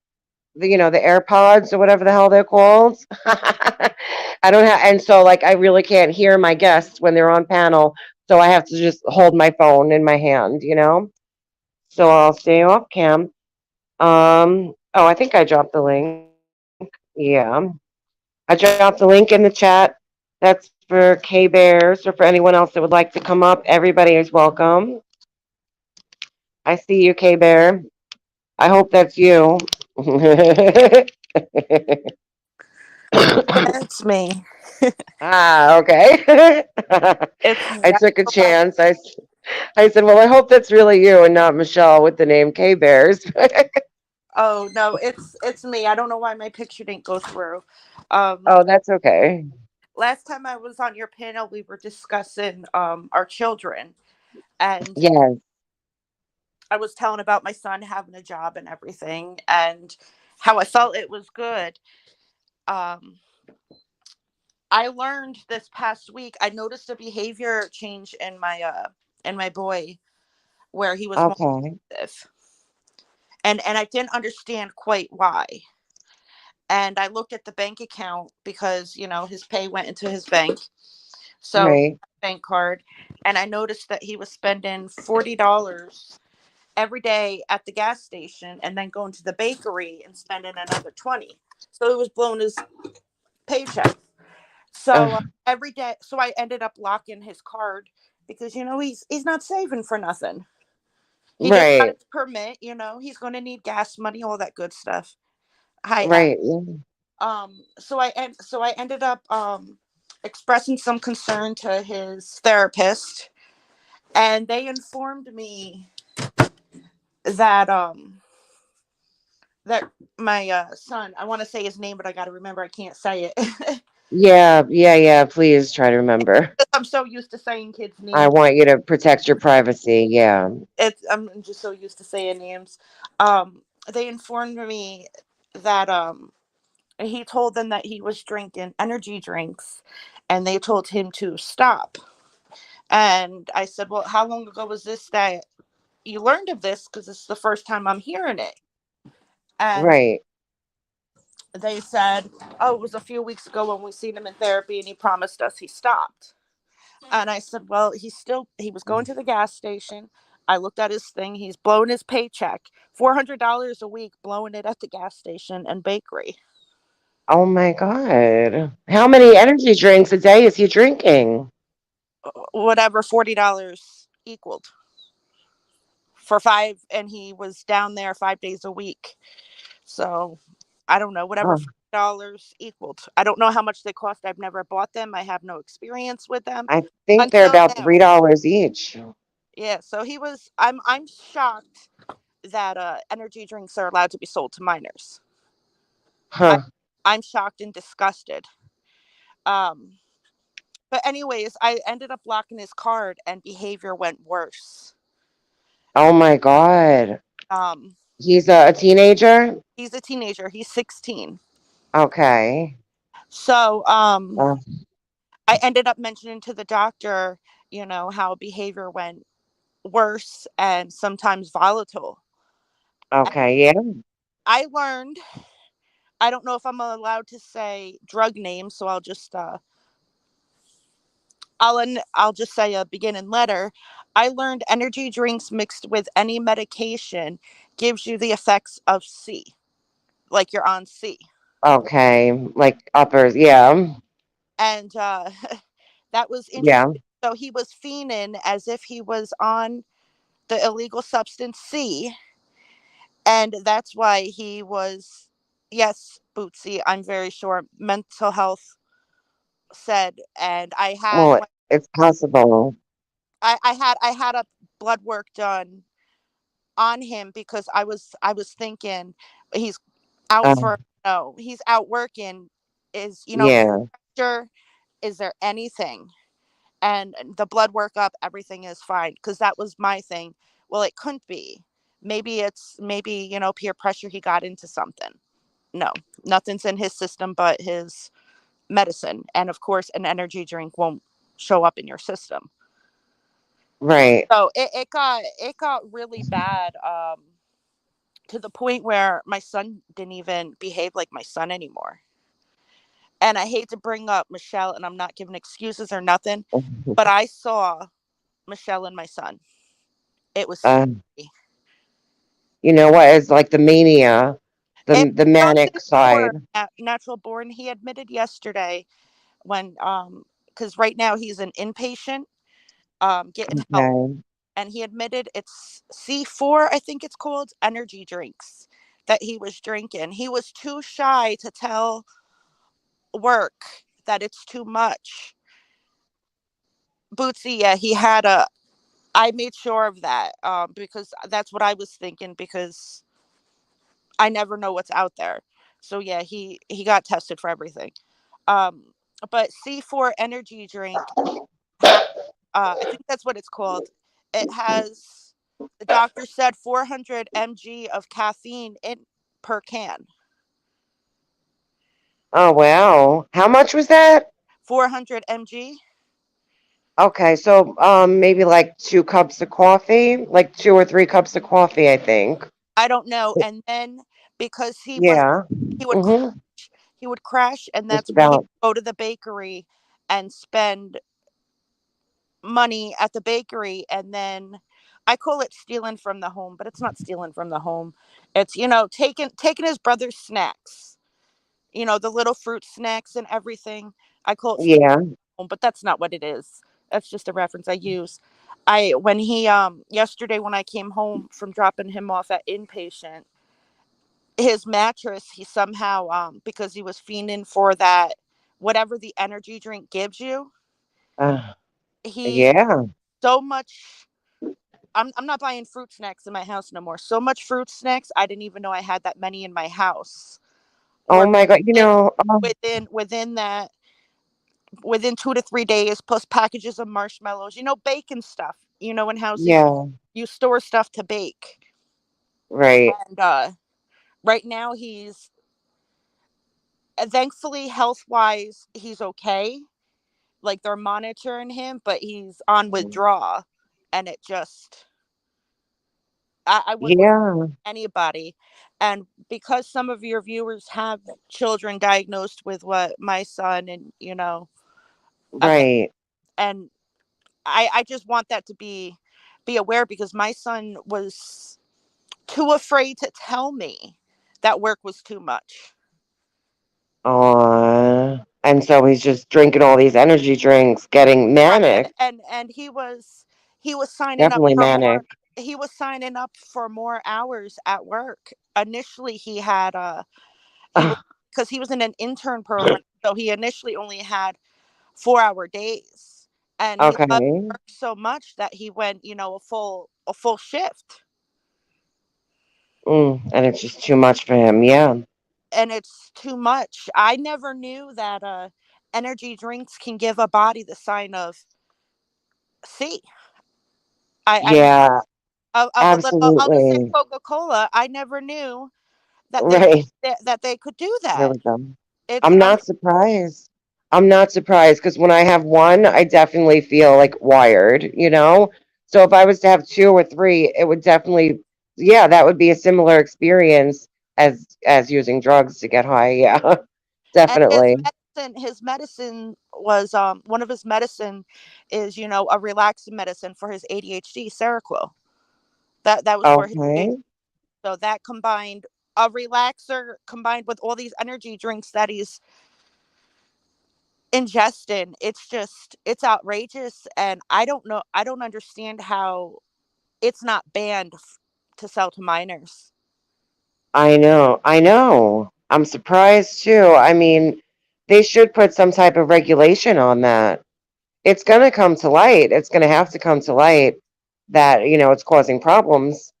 The AirPods or whatever the hell they're called. I don't have, and so like I really can't hear my guests when they're on panel. So I have to just hold my phone in my hand. So I'll stay off cam. Oh, I think I dropped the link. Yeah. I dropped the link in the chat. That's for K Bears or for anyone else that would like to come up. Everybody is welcome. I see you, K Bear. I hope that's you. Yeah, it's me. Okay. It's I took a Zachariah. chance. I said, well, I hope that's really you and not Michelle with the name K Bears. Oh no, it's me. I don't know why my picture didn't go through. Um, Oh, that's okay. Last time I was on your panel, we were discussing our children, and Yes. I was telling about my son having a job and everything, and how I felt it was good. Um, I learned this past week. I noticed a behavior change in my boy where he was more Okay. aggressive, and I didn't understand quite why. And I looked at the bank account because his pay went into his bank, so Right. bank card, and I noticed that he was spending $40 every day at the gas station, and then going to the bakery and spending another 20. So it was blowing his paycheck. So Uh, every day, so I ended up locking his card because he's not saving for nothing. He just got right. his permit. He's going to need gas money, all that good stuff. Hi, Right. Yeah. so I ended up expressing some concern to his therapist, and they informed me that that my son, I want to say his name, but I got to remember I can't say it. Yeah. Yeah. Yeah. Please try to remember. I'm so used to saying kids' I names. want you to protect your privacy. Yeah. I'm just so used to saying names. Um, they informed me that he told them that he was drinking energy drinks, and they told him to stop. And I said, "Well, how long ago was this that you learned of this? Because this is the first time I'm hearing it." And Right. they said, "Oh, it was a few weeks ago when we seen him in therapy, and he promised us he stopped." And I said, "Well, he was going to the gas station. I looked at his thing. He's blowing his paycheck, $400 a week, blowing it at the gas station and bakery. Oh my God. How many energy drinks a day is he drinking? Whatever $40 equaled for five, and he was down there 5 days a week. So I don't know, whatever Oh, $40 equaled. I don't know how much they cost. I've never bought them. I have no experience with them I think they're until about now. $3 each. Yeah, so he was. I'm shocked that energy drinks are allowed to be sold to minors. I, Huh. I'm shocked and disgusted. Um, but anyways, I ended up blocking his card, and behavior went worse. Oh my God. Um, He's a teenager? he's a teenager. He's 16. Okay. So Uh, I ended up mentioning to the doctor, how behavior went worse and sometimes volatile. And okay. Yeah. I learned. I don't know if I'm allowed to say drug names, so I'll just say a beginning letter. I learned energy drinks mixed with any medication gives you the effects of C, like you're on C. Okay. Like uppers. Yeah. And that was Yeah. interesting. So he was fiending as if he was on the illegal substance C, and that's why he was. Yes, Bootsy, I'm very sure mental health said, and Well, it's possible. I had a blood work done on him because I was thinking he's out Uh, for no, he's out working. Is yeah. pressure? Is there anything? and the blood workup, everything is fine, because that was my thing. Well, it couldn't be. Maybe peer pressure, he got into something. No, nothing's in his system but his medicine, and of course an energy drink won't show up in your system. Right. So it got really bad, to the point where my son didn't even behave like my son anymore. And I hate to bring up Michelle, and I'm not giving excuses or nothing, but I saw Michelle and my son. It was Uh, scary. you know what? It's like the mania, It the was manic nothing more side. natural born. He admitted yesterday, when because right now he's an inpatient, getting help, Okay. and he admitted it's C4, I think it's called, energy drinks that he was drinking. He was too shy to tell work that it's too much. Bootsy, yeah, he had a. I made sure of that, because that's what I was thinking, because I never know what's out there. So yeah, he got tested for everything. Um, but C4 energy drink has, I think that's what it's called. It has, the doctor said, 400 mg of caffeine in per can. Oh wow. How much was that? 400 mg. Okay, so maybe like 2 cups of coffee, like 2 or 3 cups of coffee, I think. I don't know. And then, because Yeah. he would Mm-hmm. he would crash, and Just that's when he about. would go to the bakery and spend money at the bakery, and then I call it stealing from the home, but it's not stealing from the home. It's, taking his brother's snacks, the little fruit snacks and everything. I call it stealing Yeah. from home, but that's not what it is. That's just a reference I use. When he yesterday, when I came home from dropping him off at inpatient, his mattress, he somehow, because he was fiending for that, whatever the energy drink gives you, Uh, he yeah. so much. I'm not buying fruit snacks in my house no more. So much fruit snacks, I didn't even know I had that many in my house. Oh Where my God. within that, within 2 to 3 days, plus packages of marshmallows, bacon stuff. In houses Yeah. you store stuff to bake. Right. And right now he's, thankfully, health wise, he's okay. Like, they're monitoring him, but he's on withdrawal, and it just, I wouldn't wish Yeah. anybody. And because some of your viewers have children diagnosed with what my son, and uh, Right. and I just want that to be aware, because my son was too afraid to tell me that work was too much. And so he's just drinking all these energy drinks, getting Right. manic. And he was signing up Definitely for manic. more. He was signing up for more hours at work. Initially, he was, because he was in an intern program, so he initially only had 4-hour days, and he loved Okay. work so much that he went, a full shift. And it's just too much for him. Yeah. And it's too much. I never knew that energy drinks can give a body the sign of C. I never, Yeah. of the little, I'll just say Absolutely. Coca-Cola. I never knew that Right. they could do There that. we go. It's I'm not surprised. I'm not surprised because when I have one, I definitely feel like wired. So if I was to have 2 or 3, it would definitely, yeah, that would be a similar experience as using drugs to get high. Yeah, and his definitely. medicine was, one of his medicine is, a relaxing medicine for his ADHD, Seroquel. That was for his ADHD. Okay. So that combined, a relaxer combined with all these energy drinks that he's ingesting. It's outrageous, and I don't understand how it's not banned to sell to minors. I know. I know. I'm surprised too. I mean, they should put some type of regulation on that. It's going to come to light. It's going to have to come to light that, it's causing problems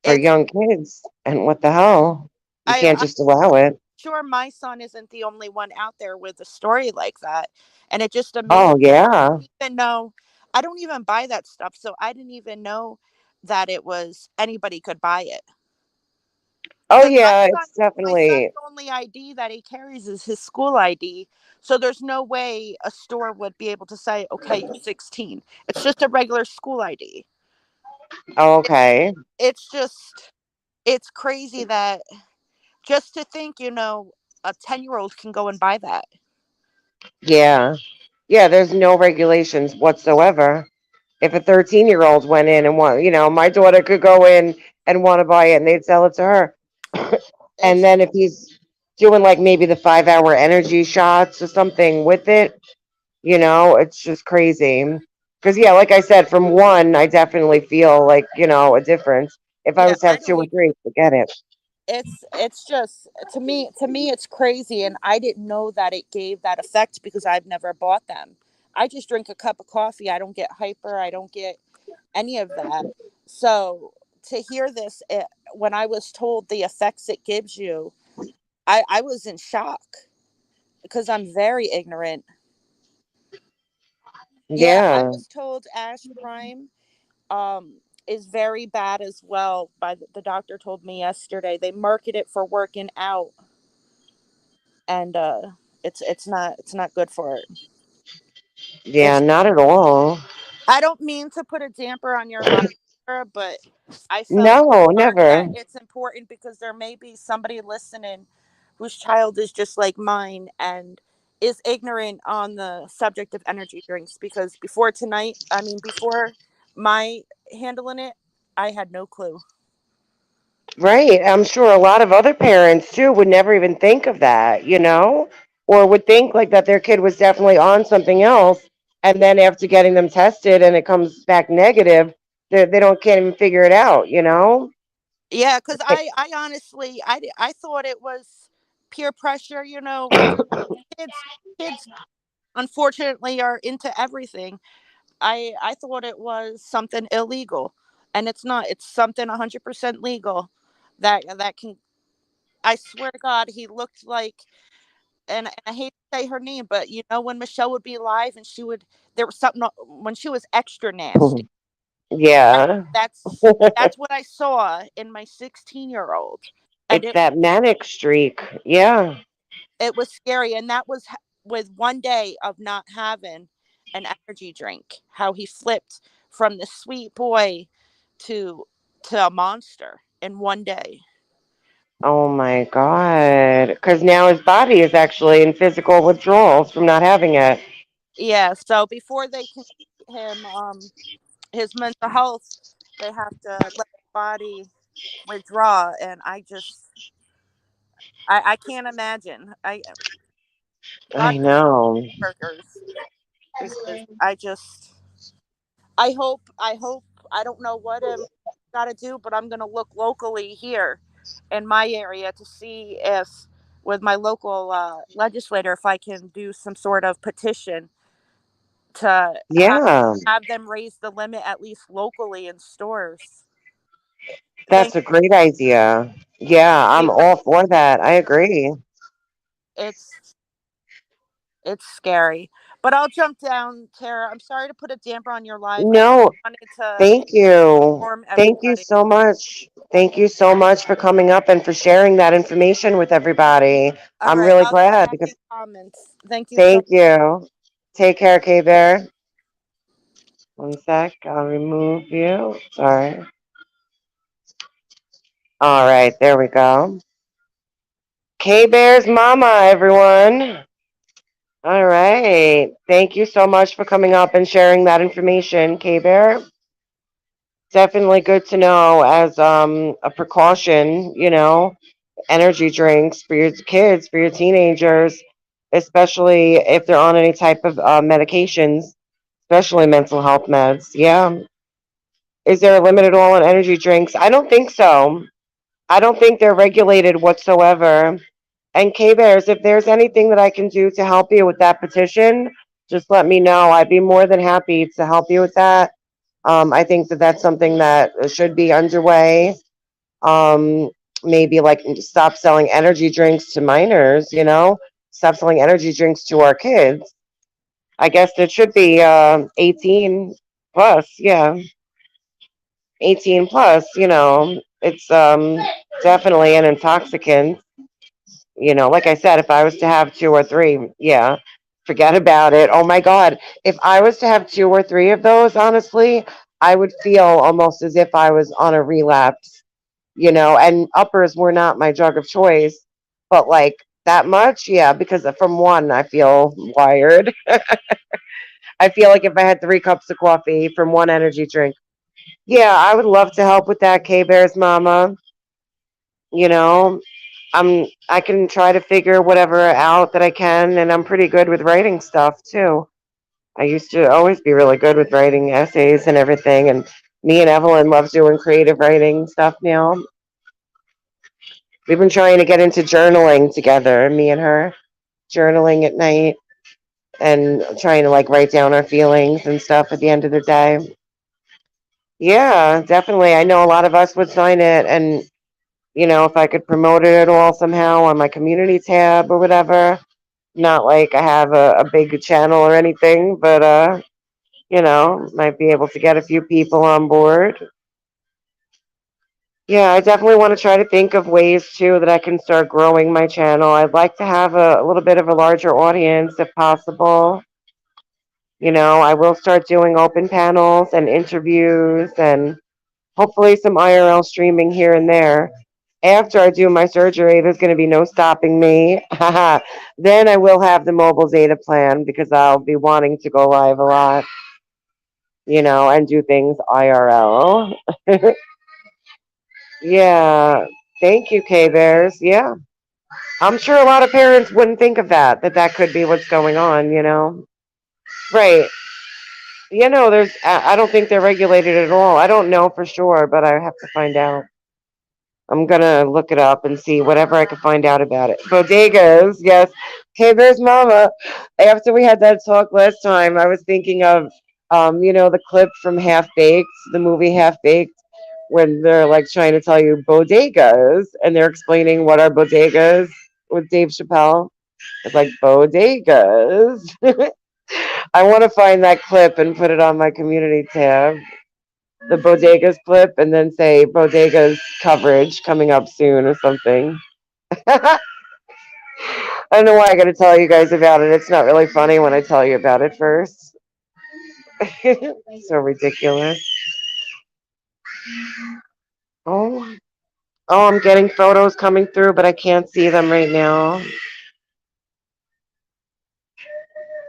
for It's young kids. And what the hell? You can't I just allow it. sure my son isn't the only one out there with a story like that. And it just amazed Oh, yeah. me. Even know I don't even buy that stuff, so I didn't even know that it was anybody could buy it. Oh, Because yeah, it's my son's definitely. only ID that he carries is his school ID. So there's no way a store would be able to say, okay, you're 16. It's just a regular school ID. Oh, It, okay. it's just, it's crazy that just to think, a 10-year-old can go and buy that. Yeah. Yeah, there's no regulations whatsoever. If a 13-year-old went in and my daughter could go in and want to buy it and they'd sell it to her. And It's, then if he's doing like maybe the 5-hour energy shots or something with it, it's just crazy. Because, yeah, like I said, from one, I definitely feel like, a difference. If I yeah, was to I have two don't or even, three, forget it. it's just, to me, it's crazy. And I didn't know that it gave that effect because I've never bought them. I just drink a cup of coffee. I don't get hyper. I don't get any of that. So to hear this, when I was told the effects it gives you, I was in shock because I'm very ignorant. Yeah, I Yeah. was told Ash Prime is very bad as well. By the doctor told me yesterday they market it for working out, and it's not good for it. Yeah, It's not at all. I don't mean to put a damper on your life, Sarah, but I felt No, that never. it's important because there may be somebody listening whose child is just like mine and is ignorant on the subject of energy drinks. Because before tonight, I mean, before my handling it, I had no clue. Right. I'm sure a lot of other parents too would never even think of that, or would think like that their kid was definitely on something else. And then after getting them tested and it comes back negative, they don't can't even figure it out. Yeah, because Like, I honestly, I thought it was peer pressure, because kids, kids unfortunately are into everything. I thought it was something illegal, and it's not. It's something 100% legal. That can. I swear to God, he looked like, and I hate to say her name, but when Michelle would be live and she would, there was something when she was extra nasty. And yeah. that's what I saw in my 16-year-old, and It's that manic streak. Yeah. it was scary, and that was with one day of not having an energy drink. How he flipped from the sweet boy to a monster in one day. Oh my God. Because now his body is actually in physical withdrawals from not having it. Yeah. So before they can treat him, his mental health, they have to let the body withdraw, and I can't imagine. God I know. burgers because I hope I don't know what I'm got to do, but I'm going to look locally here in my area to see if, with my local legislator, if I can do some sort of petition to Yeah. have them raise the limit at least locally in stores. Think That's a great idea. Yeah, I'm because all for that. I agree. it's it's scary. But I'll jump down, Tara. I'm sorry to put a damper on your life. I No, wanted to thank you. inform Thank you everybody. so much. Thank you so much for coming up and for sharing that information with everybody. All I'm right, really I'll go glad back in because comments. Thank you so. thank you. Take care, K Bear. One sec. I'll remove you. Sorry. All right, there we go. K Bear's mama, everyone. All right. Thank you so much for coming up and sharing that information, K Bear. Definitely good to know as a precaution, energy drinks for your kids, for your teenagers, especially if they're on any type of medications, especially mental health meds. Yeah. Is there a limit at all on energy drinks? I don't think so. I don't think they're regulated whatsoever. And K Bears, if there's anything that I can do to help you with that petition, just let me know. I'd be more than happy to help you with that. I think that that's something that should be underway. Um, maybe like stop selling energy drinks to minors, stop selling energy drinks to our kids. I guess it should be 18 plus, yeah, 18 plus, it's definitely an intoxicant. Like I said, if I was to have two or three, yeah, forget about it. Oh my God. If I was to have two or three of those, honestly, I would feel almost as if I was on a relapse, and uppers were not my drug of choice, but like that much, yeah, because from one, I feel wired. I feel like if I had 3 cups of coffee from one energy drink, yeah, I would love to help with that, K Bear's mama. You know, I can try to figure whatever out that I can, and I'm pretty good with writing stuff too. I used to always be really good with writing essays and everything, and me and Evelyn love doing creative writing stuff now. We've been trying to get into journaling together, me and her, journaling at night and trying to like write down our feelings and stuff at the end of the day. Yeah, definitely. I know a lot of us would sign it, and if I could promote it at all somehow on my community tab or whatever. Not like I have a big channel or anything, but might be able to get a few people on board. Yeah, I definitely want to try to think of ways too that I can start growing my channel. I'd like to have a little bit of a larger audience if possible. I will start doing open panels and interviews and hopefully some IRL streaming here and there. After I do my surgery, there's going to be no stopping me. Then I will have the mobile data plan because I'll be wanting to go live a lot, and do things IRL. Yeah. Thank you, K Bears. Yeah. I'm sure a lot of parents wouldn't think of that could be what's going on. Right. I don't think they're regulated at all. I don't know for sure, but I have to find out. I'm gonna look it up and see whatever I can find out about it. Bodegas, yes. Hey, there's Mama. After we had that talk last time, I was thinking of, the clip from Half Baked, the movie Half Baked, when they're like trying to tell you bodegas, and they're explaining what are bodegas with Dave Chappelle. It's like bodegas. I want to find that clip and put it on my community tab, the bodegas clip, and then say bodegas coverage coming up soon or something. I don't know why I got to tell you guys about it. It's not really funny when I tell you about it first. So ridiculous. Oh, oh, I'm getting photos coming through, but I can't see them right now.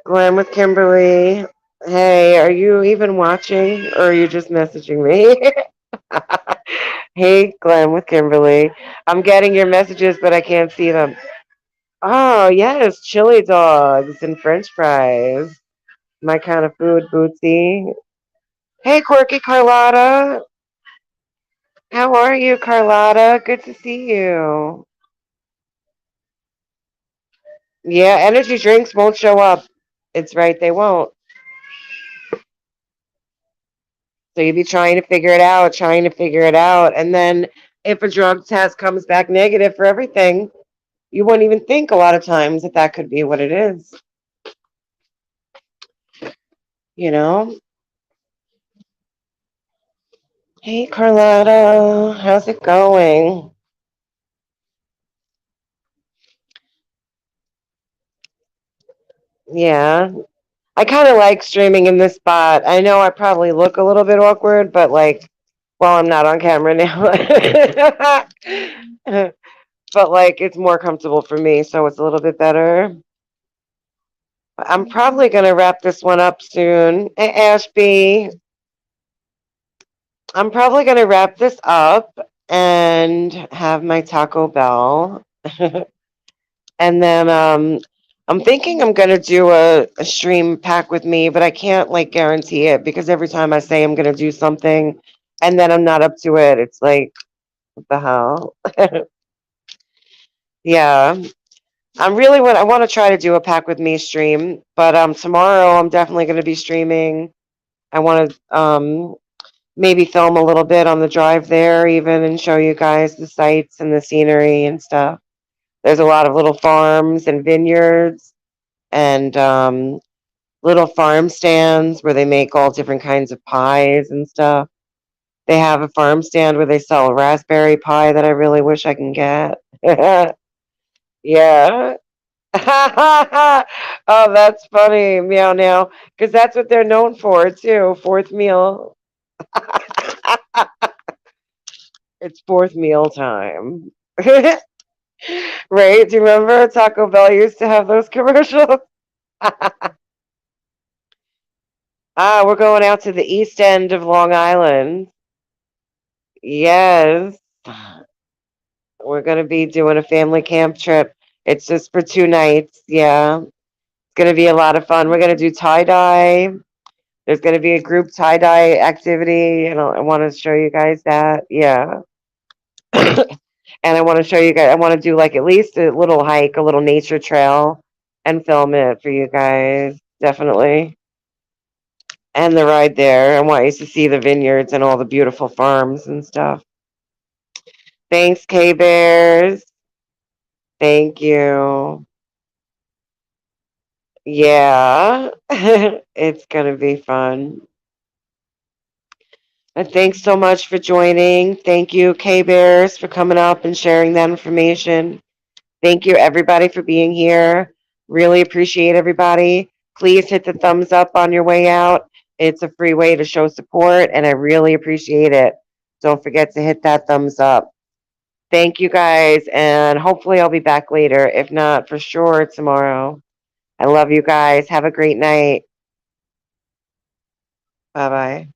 Glenn with Kimberly. Hey, are you even watching or are you just messaging me? Hey, Glenn with Kimberly. I'm getting your messages, but I can't see them. Oh, yes, chili dogs and french fries. My kind of food, Bootsy. Hey, Quirky Carlotta. How are you, Carlotta? Good to see you. Yeah, energy drinks won't show up. It's right, they won't. So you'd be trying to figure it out, trying to figure it out. And then if a drug test comes back negative for everything, you wouldn't even think a lot of times that could be what it is. You know? Hey, Carlotta, how's it going? Yeah. I kind of like streaming in this spot. I know I probably look a little bit awkward, but like, well, I'm not on camera now. But like, it's more comfortable for me, so it's a little bit better. I'm probably gonna wrap this one up soon. Hey, Ashby, I'm probably gonna wrap this up and have my Taco Bell. And then I'm thinking I'm gonna do a stream pack with me, but I can't like guarantee it because every time I say I'm gonna do something and then I'm not up to it, it's like, what the hell? Yeah. I want to try to do a pack with me stream, but tomorrow I'm definitely gonna be streaming. I want to maybe film a little bit on the drive there, even, and show you guys the sights and the scenery and stuff. There's a lot of little farms and vineyards and little farm stands where they make all different kinds of pies and stuff. They have a farm stand where they sell a raspberry pie that I really wish I can get. Yeah. Oh, that's funny. Meow now. Because that's what they're known for, too. Fourth meal. It's fourth meal time. Right? Do you remember Taco Bell used to have those commercials? We're going out to the east end of Long Island. Yes. We're going to be doing a family camp trip. It's just for 2 nights. Yeah. It's going to be a lot of fun. We're going to do tie dye. There's going to be a group tie dye activity. And I want to show you guys that. Yeah. And I want to show you guys, I want to do like at least a little hike, a little nature trail, and film it for you guys. Definitely. And the ride there. I want you to see the vineyards and all the beautiful farms and stuff. Thanks, K Bears. Thank you. Yeah, it's gonna be fun. And thanks so much for joining. Thank you, K Bears, for coming up and sharing that information. Thank you, everybody, for being here. Really appreciate everybody. Please hit the thumbs up on your way out. It's a free way to show support, and I really appreciate it. Don't forget to hit that thumbs up. Thank you, guys, and hopefully I'll be back later. If not, for sure tomorrow. I love you guys. Have a great night. Bye bye.